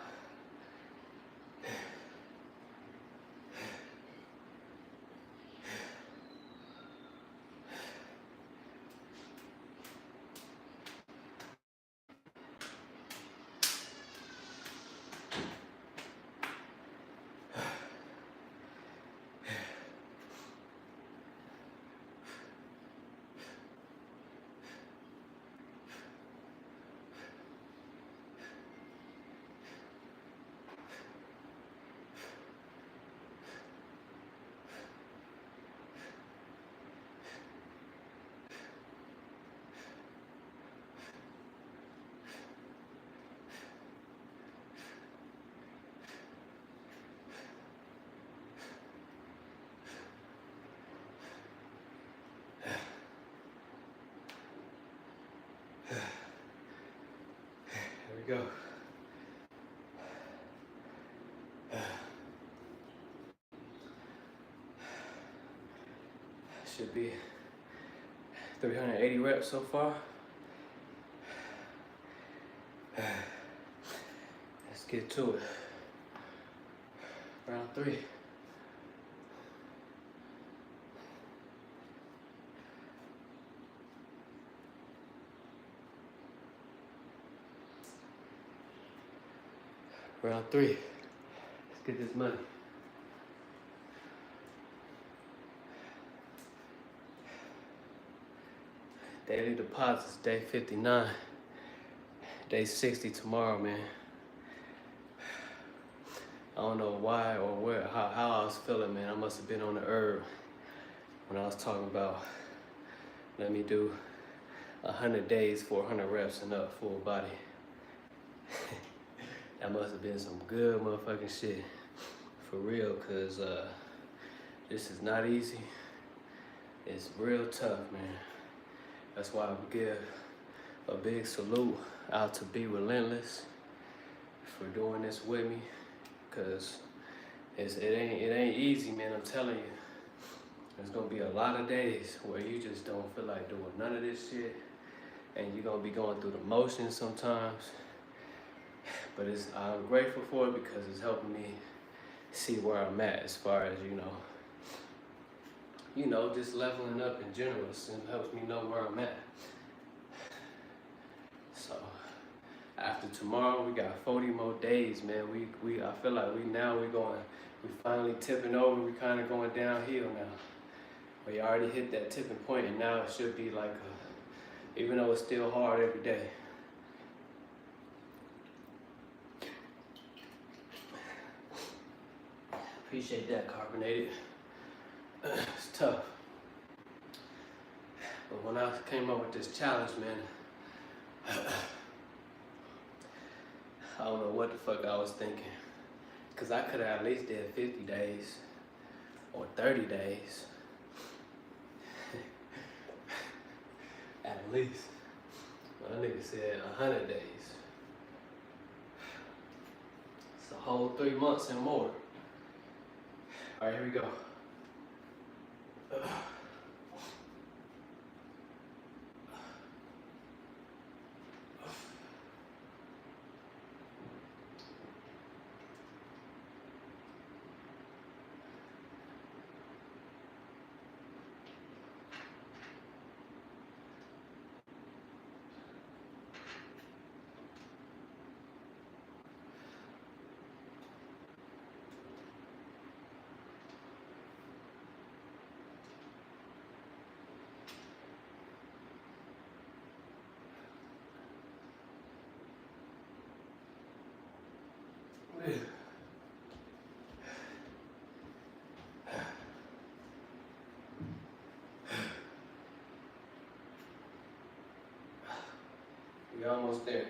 go. Should be 380 reps so far. Let's get to it. Round 3. Round 3. Let's get this money. Daily deposits, day 59. Day 60 tomorrow, man. I don't know why or where, how I was feeling, man. I must have been on the herb when I was talking about, let me do 100 days, 400 reps and up, full body. That must have been some good motherfucking shit. For real, cause this is not easy. It's real tough, man. That's why I give a big salute out to Be Relentless for doing this with me, cause it ain't easy, man. I'm telling you, there's gonna be a lot of days where you just don't feel like doing none of this shit, and you're gonna be going through the motions sometimes. But I'm grateful for it because it's helping me see where I'm at as far as just leveling up in general. It helps me know where I'm at. So after tomorrow, we got 40 more days, man. I feel like we finally tipping over. We kind of going downhill now. We already hit that tipping point, and now it should be like even though it's still hard every day. Appreciate that, carbonated. It's tough. But when I came up with this challenge, man, I don't know what the fuck I was thinking. Cause I could have at least did 50 days or 30 days. At least. Well, that nigga said 100 days. It's a whole 3 months and more. All right, here we go. We almost there.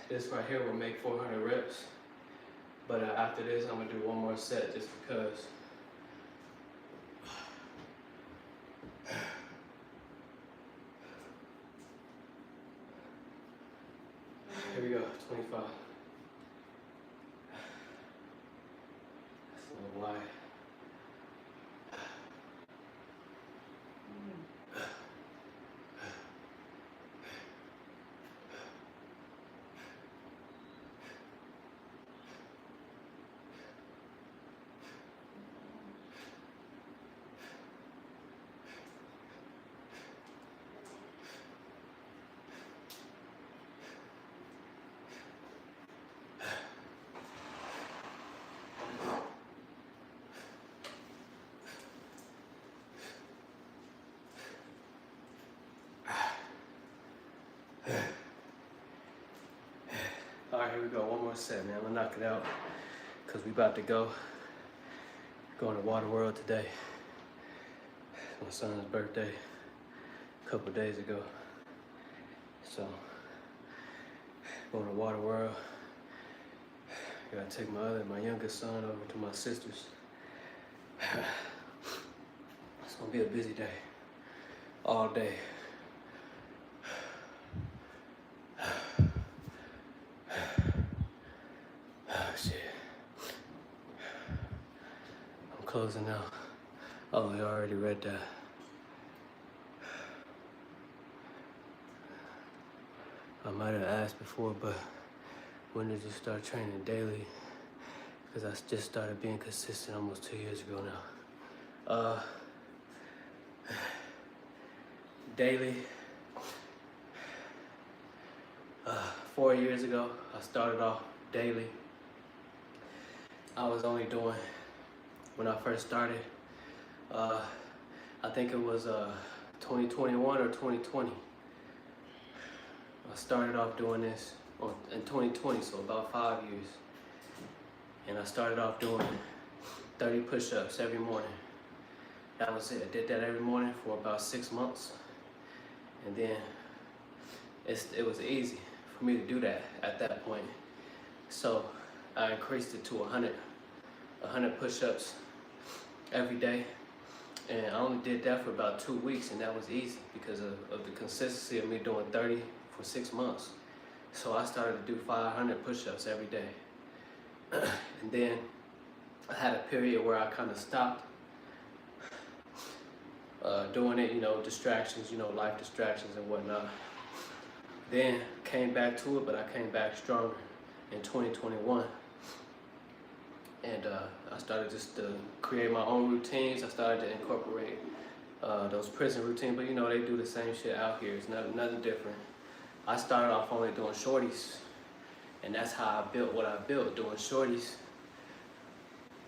This right here will make 400 reps, but after this, I'm gonna do one more set just because. Here we go, 25. That's a little light. we go, one more set, man. I'm gonna knock it out because we about to go. Going to Water World today. It's my son's birthday a couple days ago. So, going to Water World. I gotta take my youngest son over to my sister's. It's gonna be a busy day, all day. Shit. I'm closing out. Oh, you already read that. I might have asked before, but when did you start training daily? Because I just started being consistent almost 2 years ago now. Daily. 4 years ago, I started off daily. I was only doing, when I first started, I think it was 2021 or 2020. I started off doing this in 2020, so about 5 years. And I started off doing 30 push-ups every morning. That was it. I did that every morning for about 6 months. And then it was easy for me to do that at that point. So I increased it to 100 push-ups every day. And I only did that for about 2 weeks, and that was easy because of the consistency of me doing 30 for 6 months. So I started to do 500 push-ups every day. And then I had a period where I kind of stopped doing it, distractions, life distractions and whatnot. Then came back to it, but I came back stronger in 2021. And I started just to create my own routines. I started to incorporate those prison routines, but they do the same shit out here. It's nothing different. I started off only doing shorties, and that's how I built what I built, doing shorties.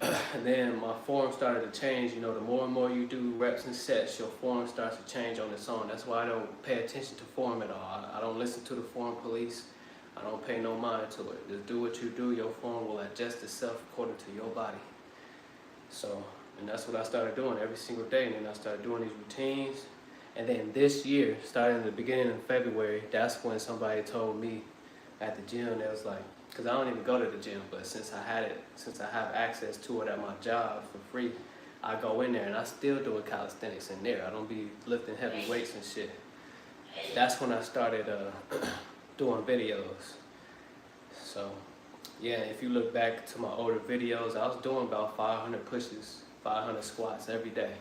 And then my form started to change. The more and more you do reps and sets, your form starts to change on its own. That's why I don't pay attention to form at all. I don't listen to the form police. I don't pay no mind to it. Just do what you do. Your form will adjust itself according to your body. So, and that's what I started doing every single day. And then I started doing these routines. And then this year, starting in the beginning of February, that's when somebody told me at the gym, they was like, because I don't even go to the gym, but since I have access to it at my job for free, I go in there and I still do calisthenics in there. I don't be lifting heavy weights and shit. That's when I started doing videos. So yeah, if you look back to my older videos, I was doing about 500 pushes, 500 squats every day.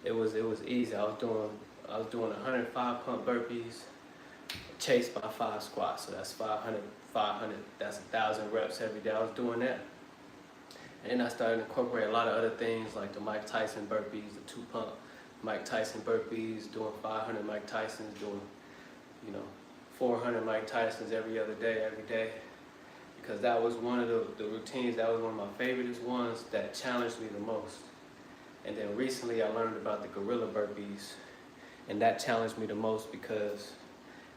It was easy. I was doing 105 pump burpees, chased by 5 squats. So that's 500, that's 1,000 reps every day. I was doing that. And then I started to incorporate a lot of other things like the Mike Tyson burpees, the 2 pump Mike Tyson burpees, doing 500 Mike Tysons, doing 400 Mike Tysons every other day, because that was one of the routines, that was one of my favorite ones that challenged me the most. And then recently I learned about the gorilla burpees, and that challenged me the most because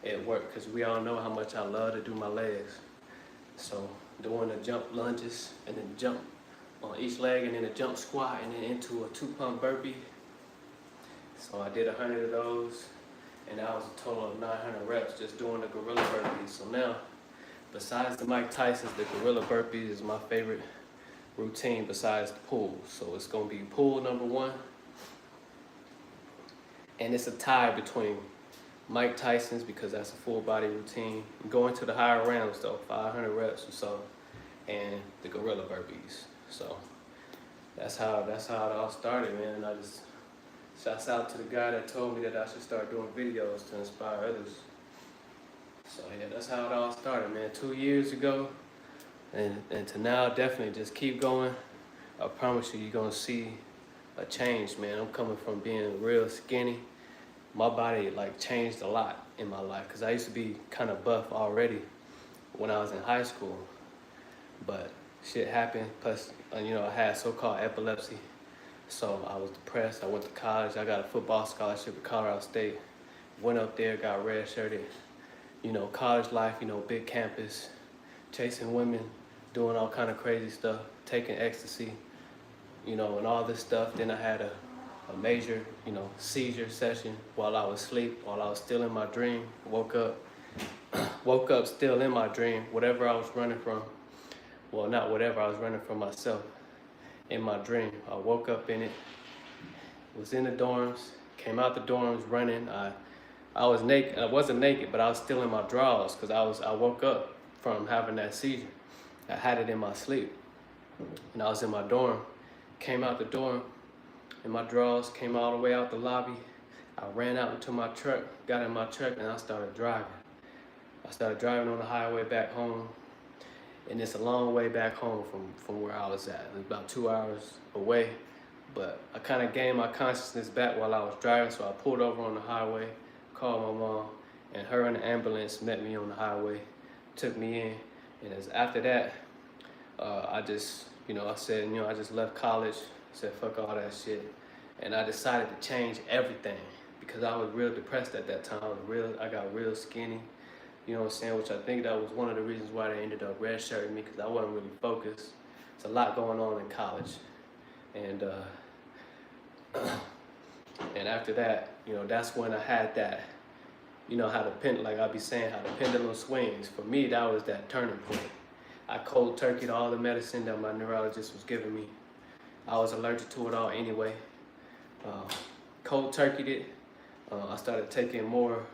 it worked, because we all know how much I love to do my legs. So doing the jump lunges and then jump on each leg and then a jump squat and then into a 2 pump burpee. So I did 100 of those. And that was a total of 900 reps just doing the gorilla burpees. So now, besides the Mike Tysons, the gorilla burpees is my favorite routine besides the pull. So it's gonna be pull number 1. And it's a tie between Mike Tyson's, because that's a full body routine. Going to the higher rounds though, 500 reps or so, and the gorilla burpees. So that's how it all started, man. And I just, shouts out to the guy that told me that I should start doing videos to inspire others. So yeah, that's how it all started, man. 2 years ago, and to now, definitely just keep going. I promise you're gonna see a change, man. I'm coming from being real skinny. My body changed a lot in my life, because I used to be kind of buff already when I was in high school. But shit happened, plus I had so-called epilepsy. So I was depressed. I went to college. I got a football scholarship at Colorado State. Went up there, got red-shirted. College life, big campus. chasing women, doing all kind of crazy stuff, taking ecstasy, you know, and all this stuff. Then I had a major, you know, seizure session while I was asleep, while I was still in my dream. Woke up still in my dream, whatever I was running from. Well, not whatever, I was running from myself in my dream. I woke up in it, was in the dorms, came out the dorms running. I was naked. I wasn't naked, but I was still in my drawers because I woke up from having that seizure. I had it in my sleep, and I was in my dorm. Came out the dorm in my drawers, came all the way out the lobby. I ran out into my truck, got in my truck, and I started driving. I started driving on the highway back home, and it's a long way back home from where I was at. It was about 2 hours away, but I kind of gained my consciousness back while I was driving, so I pulled over on the highway, called my mom, and her and the ambulance met me on the highway, took me in, and after that, I just, you know, I said, you know, I just left college, said fuck all that shit, and I decided to change everything because I was real depressed at that time. I got real skinny, you know what I'm saying, which I think that was one of the reasons why they ended up redshirting me because I wasn't really focused. There's a lot going on in college, and and after that, you know, that's when I had that, you know, how the like I be saying, how the pendulum swings. For me, that was that turning point. I cold turkeyed all the medicine that my neurologist was giving me. I was allergic to it all anyway. Cold turkeyed it. I started taking more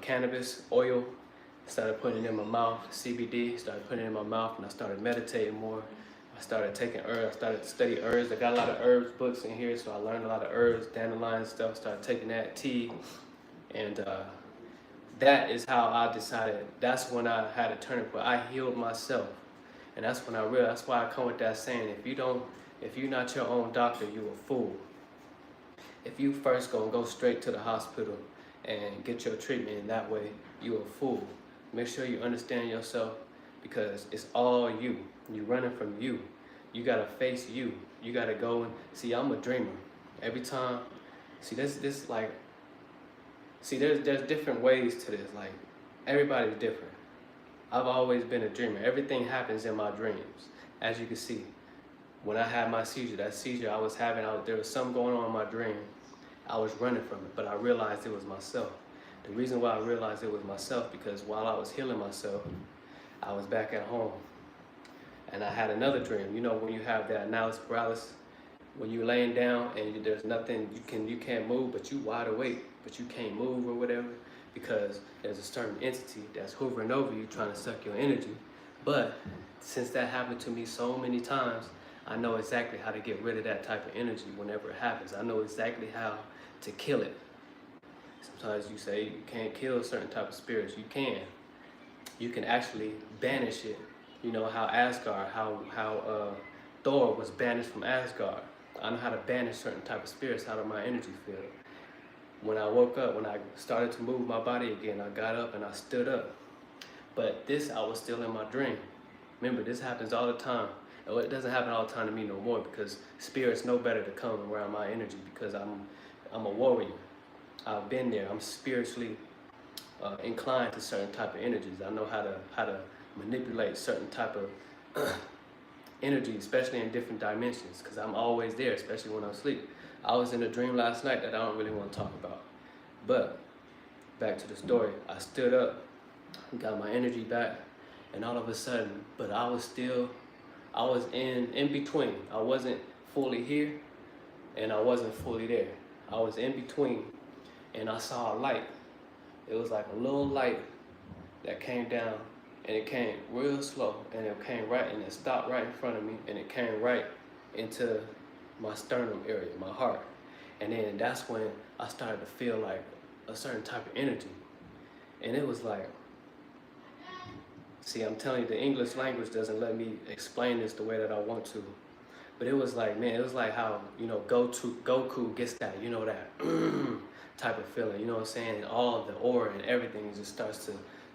cannabis oil, started putting it in my mouth, CBD, started putting it in my mouth, and I started meditating more. I started taking herbs, I started to study herbs. I got a lot of herbs books in here, so I learned a lot of herbs, dandelion stuff, started taking that tea, and that is how I decided, that's when I had a turning point. I healed myself, and that's when I realized, that's why I come with that saying, if you're not your own doctor, you a fool. If you first gonna go straight to the hospital and get your treatment in that way, you a fool. Make sure you understand yourself because it's all you. You running from you. You gotta face you. You gotta go and see. I'm a dreamer. Every time, see there's different ways to this. Like everybody's different. I've always been a dreamer. Everything happens in my dreams. As you can see, when I had my seizure, that seizure I was having, there was something going on in my dream. I was running from it, but I realized it was myself. The reason why I realized it was myself because while I was healing myself, I was back at home. And I had another dream. You know, when you have that analysis paralysis, when you're laying down and there's nothing, you can't move, but you wide awake, but you can't move or whatever, because there's a certain entity that's hovering over you trying to suck your energy. But since that happened to me so many times, I know exactly how to get rid of that type of energy whenever it happens. I know exactly how to kill it. Sometimes you say you can't kill certain type of spirits. You can. You can actually banish it. You know how Asgard, how Thor was banished from Asgard. I know how to banish certain type of spirits out of my energy field. When I woke up, when I started to move my body again, I got up and I stood up. But this, I was still in my dream. Remember, this happens all the time. Well, it doesn't happen all the time to me no more because spirits know better to come around my energy because I'm a warrior. I've been there. I'm spiritually inclined to certain type of energies. I know how to manipulate certain type of energy, especially in different dimensions, because I'm always there, especially when I'm asleep. I was in a dream last night that I don't really want to talk about. But back to the story. I stood up, got my energy back, and all of a sudden, but I was in between. I wasn't fully here, and I wasn't fully there. I was in between, and I saw a light. It was like a little light that came down, and it came real slow, and it came right, and it stopped right in front of me, and it came right into my sternum area, my heart. And then that's when I started to feel like a certain type of energy. And it was like, see, I'm telling you, the English language doesn't let me explain this the way that I want to. But it was like, man, it was like how, you know, Goku gets that, you know, that type of feeling, you know what I'm saying? And all the aura and everything just starts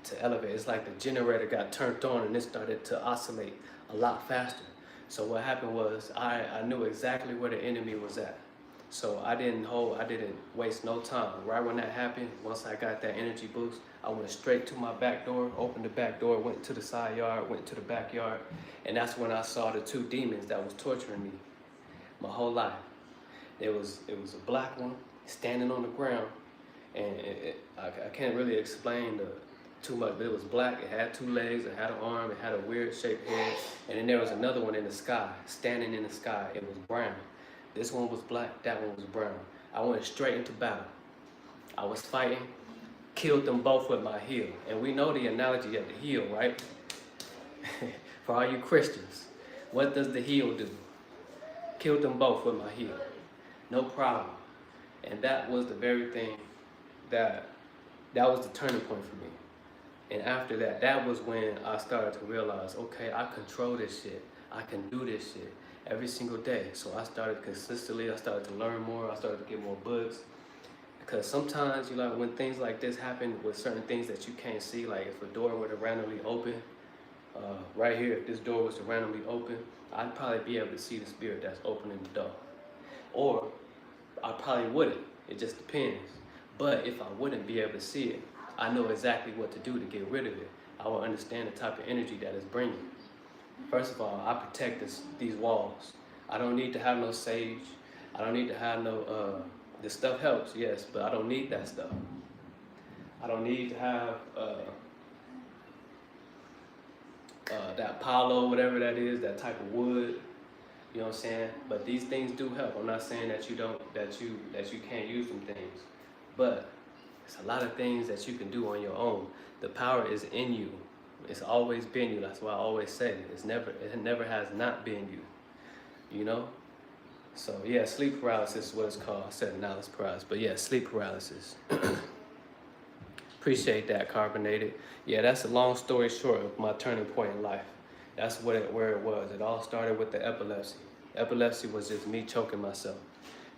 to elevate. It's like the generator got turned on and it started to oscillate a lot faster. So what happened was I knew exactly where the enemy was at. So I didn't waste no time. Right when that happened, once I got that energy boost, I went straight to my back door, opened the back door, went to the side yard, went to the backyard, and that's when I saw the two demons that was torturing me my whole life. It was a black one standing on the ground, and I can't really explain too much, but it was black. It had two legs, it had an arm, it had a weird shaped head, and then there was another one in the sky, standing in the sky. It was brown. This one was black, that one was brown. I went straight into battle. I was fighting, killed them both with my heel. And we know the analogy of the heel, right? For all you Christians, what does the heel do? Killed them both with my heel. No problem. And that was the very thing that was the turning point for me. And after that, that was when I started to realize, okay, I control this shit. I can do this shit every single day. So I started consistently, I started to learn more, I started to get more books. Because sometimes, you know, when things like this happen with certain things that you can't see, like if a door were to randomly open, right here, if this door was to randomly open, I'd probably be able to see the spirit that's opening the door. Or I probably wouldn't, it just depends. But if I wouldn't be able to see it, I know exactly what to do to get rid of it. I will understand the type of energy that it's bringing. First of all, I protect these walls. I don't need to have no sage. I don't need to have no, this stuff helps, yes, but I don't need that stuff. I don't need to have that palo, whatever that is, that type of wood. You know what I'm saying? But these things do help. I'm not saying that you can't use them things, but it's a lot of things that you can do on your own. The power is in you. It's always been you. That's why I always say it never has not been you. You know? So yeah, sleep paralysis is what it's called. I said analysis paralysis, but yeah, sleep paralysis. Appreciate that, Carbonated. Yeah, that's a long story short of my turning point in life. That's where it was. It all started with the epilepsy. Epilepsy was just me choking myself.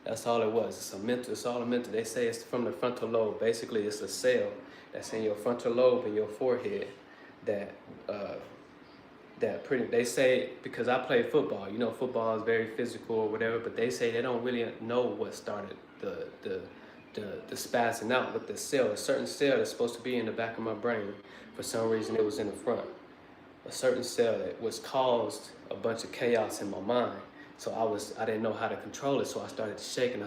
That's all it was. It's all a mental. They say it's from the frontal lobe. Basically, it's a cell that's in your frontal lobe in your forehead they say, because I play football, you know, football is very physical or whatever, but they say they don't really know what started the spazzing out with the cell. A certain cell that's supposed to be in the back of my brain, for some reason it was in the front. A certain cell that was caused a bunch of chaos in my mind. So I didn't know how to control it, so I started shaking. My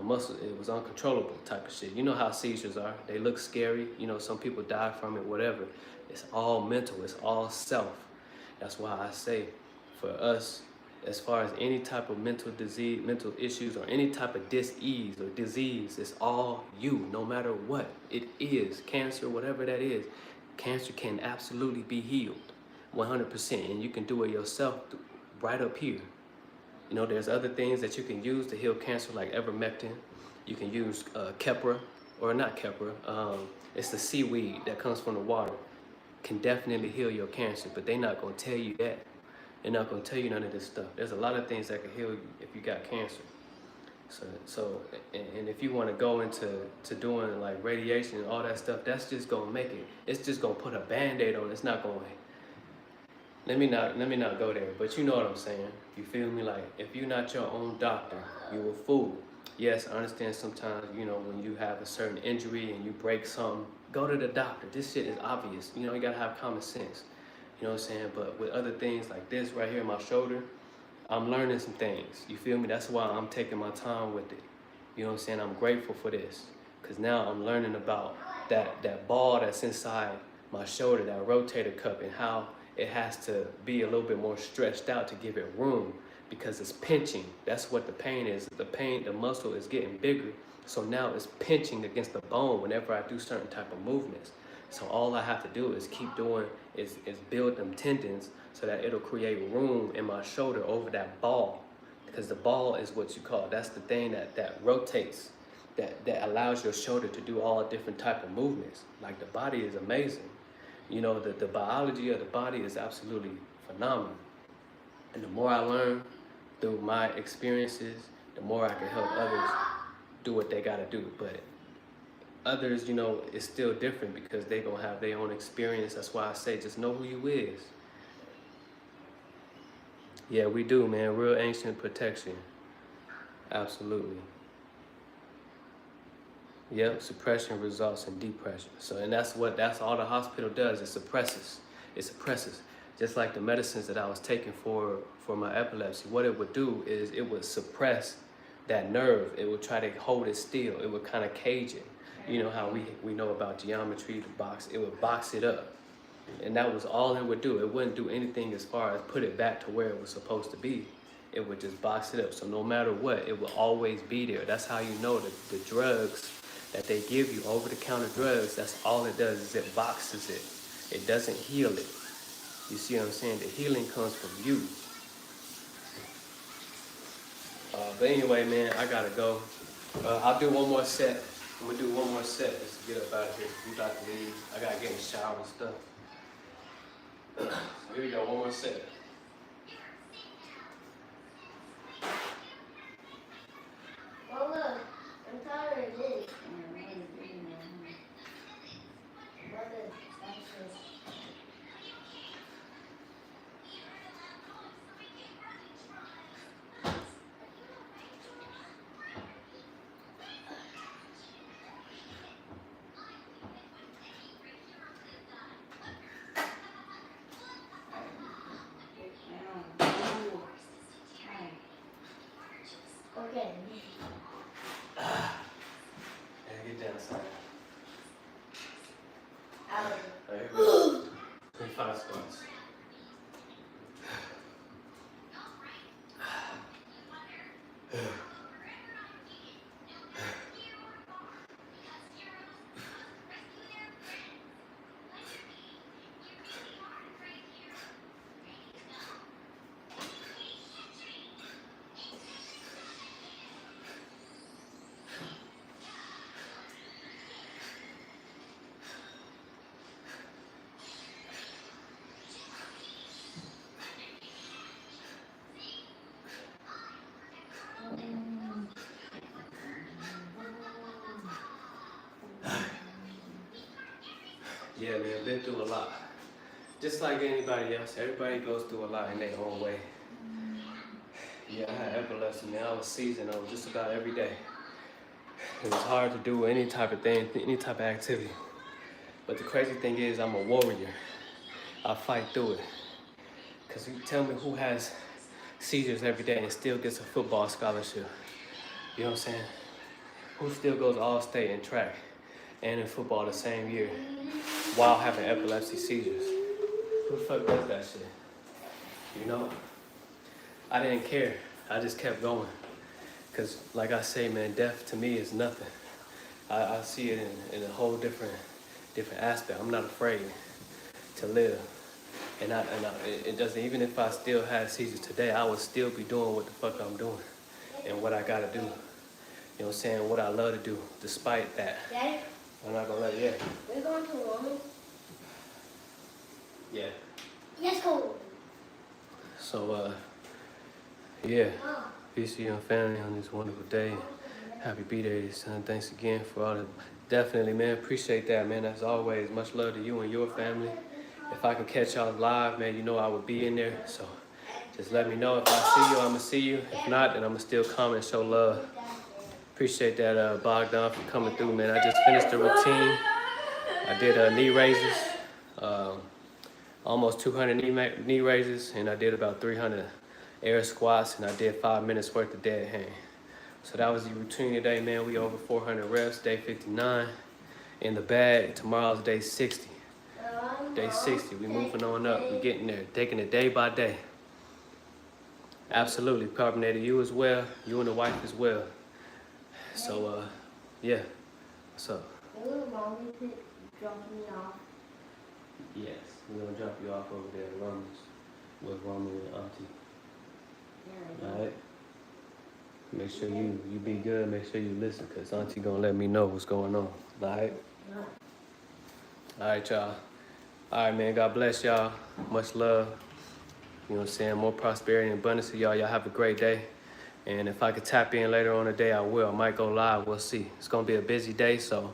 muscles, it was uncontrollable type of shit. You know how seizures are. They look scary. You know, some people die from it, whatever. It's all mental, it's all self. That's why I say, for us, as far as any type of mental disease, mental issues, or any type of dis-ease or disease, it's all you, no matter what it is. Cancer, whatever that is, cancer can absolutely be healed, 100%, and you can do it yourself right up here. You know, there's other things that you can use to heal cancer, like ivermectin. You can use Keppra, or not Keppra, it's the seaweed that comes from the water. Can definitely heal your cancer, but they're not going to tell you that. They're not going to tell you none of this stuff. There's a lot of things that can heal you if you got cancer. And if you want to go into doing like radiation and all that stuff, that's just going to make it. It's just going to put a Band-Aid on it. It's not going to. Let me not go there, but you know what I'm saying. You feel me? Like, if you're not your own doctor, you're a fool. Yes, I understand sometimes, you know, when you have a certain injury and you break something, go to the doctor. This shit is obvious. You know, you gotta have common sense. You know what I'm saying? But with other things like this right here in my shoulder, I'm learning some things. You feel me? That's why I'm taking my time with it. You know what I'm saying? I'm grateful for this. Because now I'm learning about that ball that's inside my shoulder, that rotator cuff, and how it has to be a little bit more stretched out to give it room, because it's pinching. That's what the pain is. The muscle is getting bigger. So now it's pinching against the bone whenever I do certain type of movements. So all I have to do is keep doing is build them tendons so that it'll create room in my shoulder over that ball. Because the ball is what you call, that's the thing that rotates, that allows your shoulder to do all different type of movements. Like, the body is amazing. You know, the biology of the body is absolutely phenomenal. And the more I learn through my experiences, the more I can help others do what they gotta do. But others, you know, it's still different because they gonna have their own experience. That's why I say, just know who you is. Yeah, we do, man. Real ancient protection. Absolutely. Yep, suppression results in depression. So, and that's all the hospital does. It suppresses. It suppresses. Just like the medicines that I was taking for my epilepsy, what it would do is it would suppress that nerve. It would try to hold it still. It would kind of cage it. You know how we know about geometry, the box. It would box it up. And that was all it would do. It wouldn't do anything as far as put it back to where it was supposed to be. It would just box it up. So no matter what, it will always be there. That's how you know that the drugs that they give you, over-the-counter drugs, that's all it does is it boxes it. It doesn't heal it. You see what I'm saying? The healing comes from you. But anyway, man, I gotta go. I'll do one more set. I'm gonna do one more set just to get up out of here. We about to leave. I gotta get in the shower and stuff. So here we go, one more set. Oh look, I'm tired of this. Okay. And get down side. Out. Here we go. 25 squats. Yeah, man, been through a lot. Just like anybody else, everybody goes through a lot in their own way. Yeah, I had epilepsy, man. I was seizing on just about every day. It was hard to do any type of thing, any type of activity. But the crazy thing is, I'm a warrior. I fight through it. Because you tell me who has seizures every day and still gets a football scholarship. You know what I'm saying? Who still goes all-state in track and in football the same year while having epilepsy seizures? Who the fuck does that shit? You know? I didn't care. I just kept going. Because like I say, man, death to me is nothing. I see it in a whole different aspect. I'm not afraid to live. And it doesn't, even if I still had seizures today, I would still be doing what the fuck I'm doing and what I gotta do. You know what I'm saying? What I love to do, despite that. Daddy? I'm not gonna let you. We're going to Roman? Yeah. Let's go. So, yeah. Peace to your family on this wonderful day. Happy B-Day, son. Thanks again for all the... Definitely, man. Appreciate that, man. As always, much love to you and your family. If I can catch y'all live, man, you know I would be in there. So just let me know. If I see you, I'm going to see you. If not, then I'm going to still comment and show love. Appreciate that, Bogdan, for coming through, man. I just finished the routine. I did knee raises, almost 200 knee raises, and I did about 300 air squats, and I did 5 minutes worth of dead hang. So that was the routine today, man. We over 400 reps, day 59 in the bag. Tomorrow's day 60. Day 60, we moving on up. We getting there, taking it day by day. Absolutely, carbonated. You as well, you and the wife as well. So, yeah, what's up? Will Mommy drop me off? Yes, we're gonna drop you off over there at Roman's with Roman and Auntie. Yeah, All right? Make sure you be good, make sure you listen, because Auntie gonna let me know what's going on. All right? All right, y'all. All right, man, God bless y'all. Much love. You know what I'm saying? More prosperity and abundance to y'all. Y'all have a great day. And if I could tap in later on today, I will. I might go live. We'll see. It's going to be a busy day, so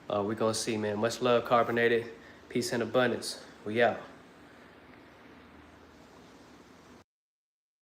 we're going to see, man. Much love, Carbonated. Peace and abundance. We out.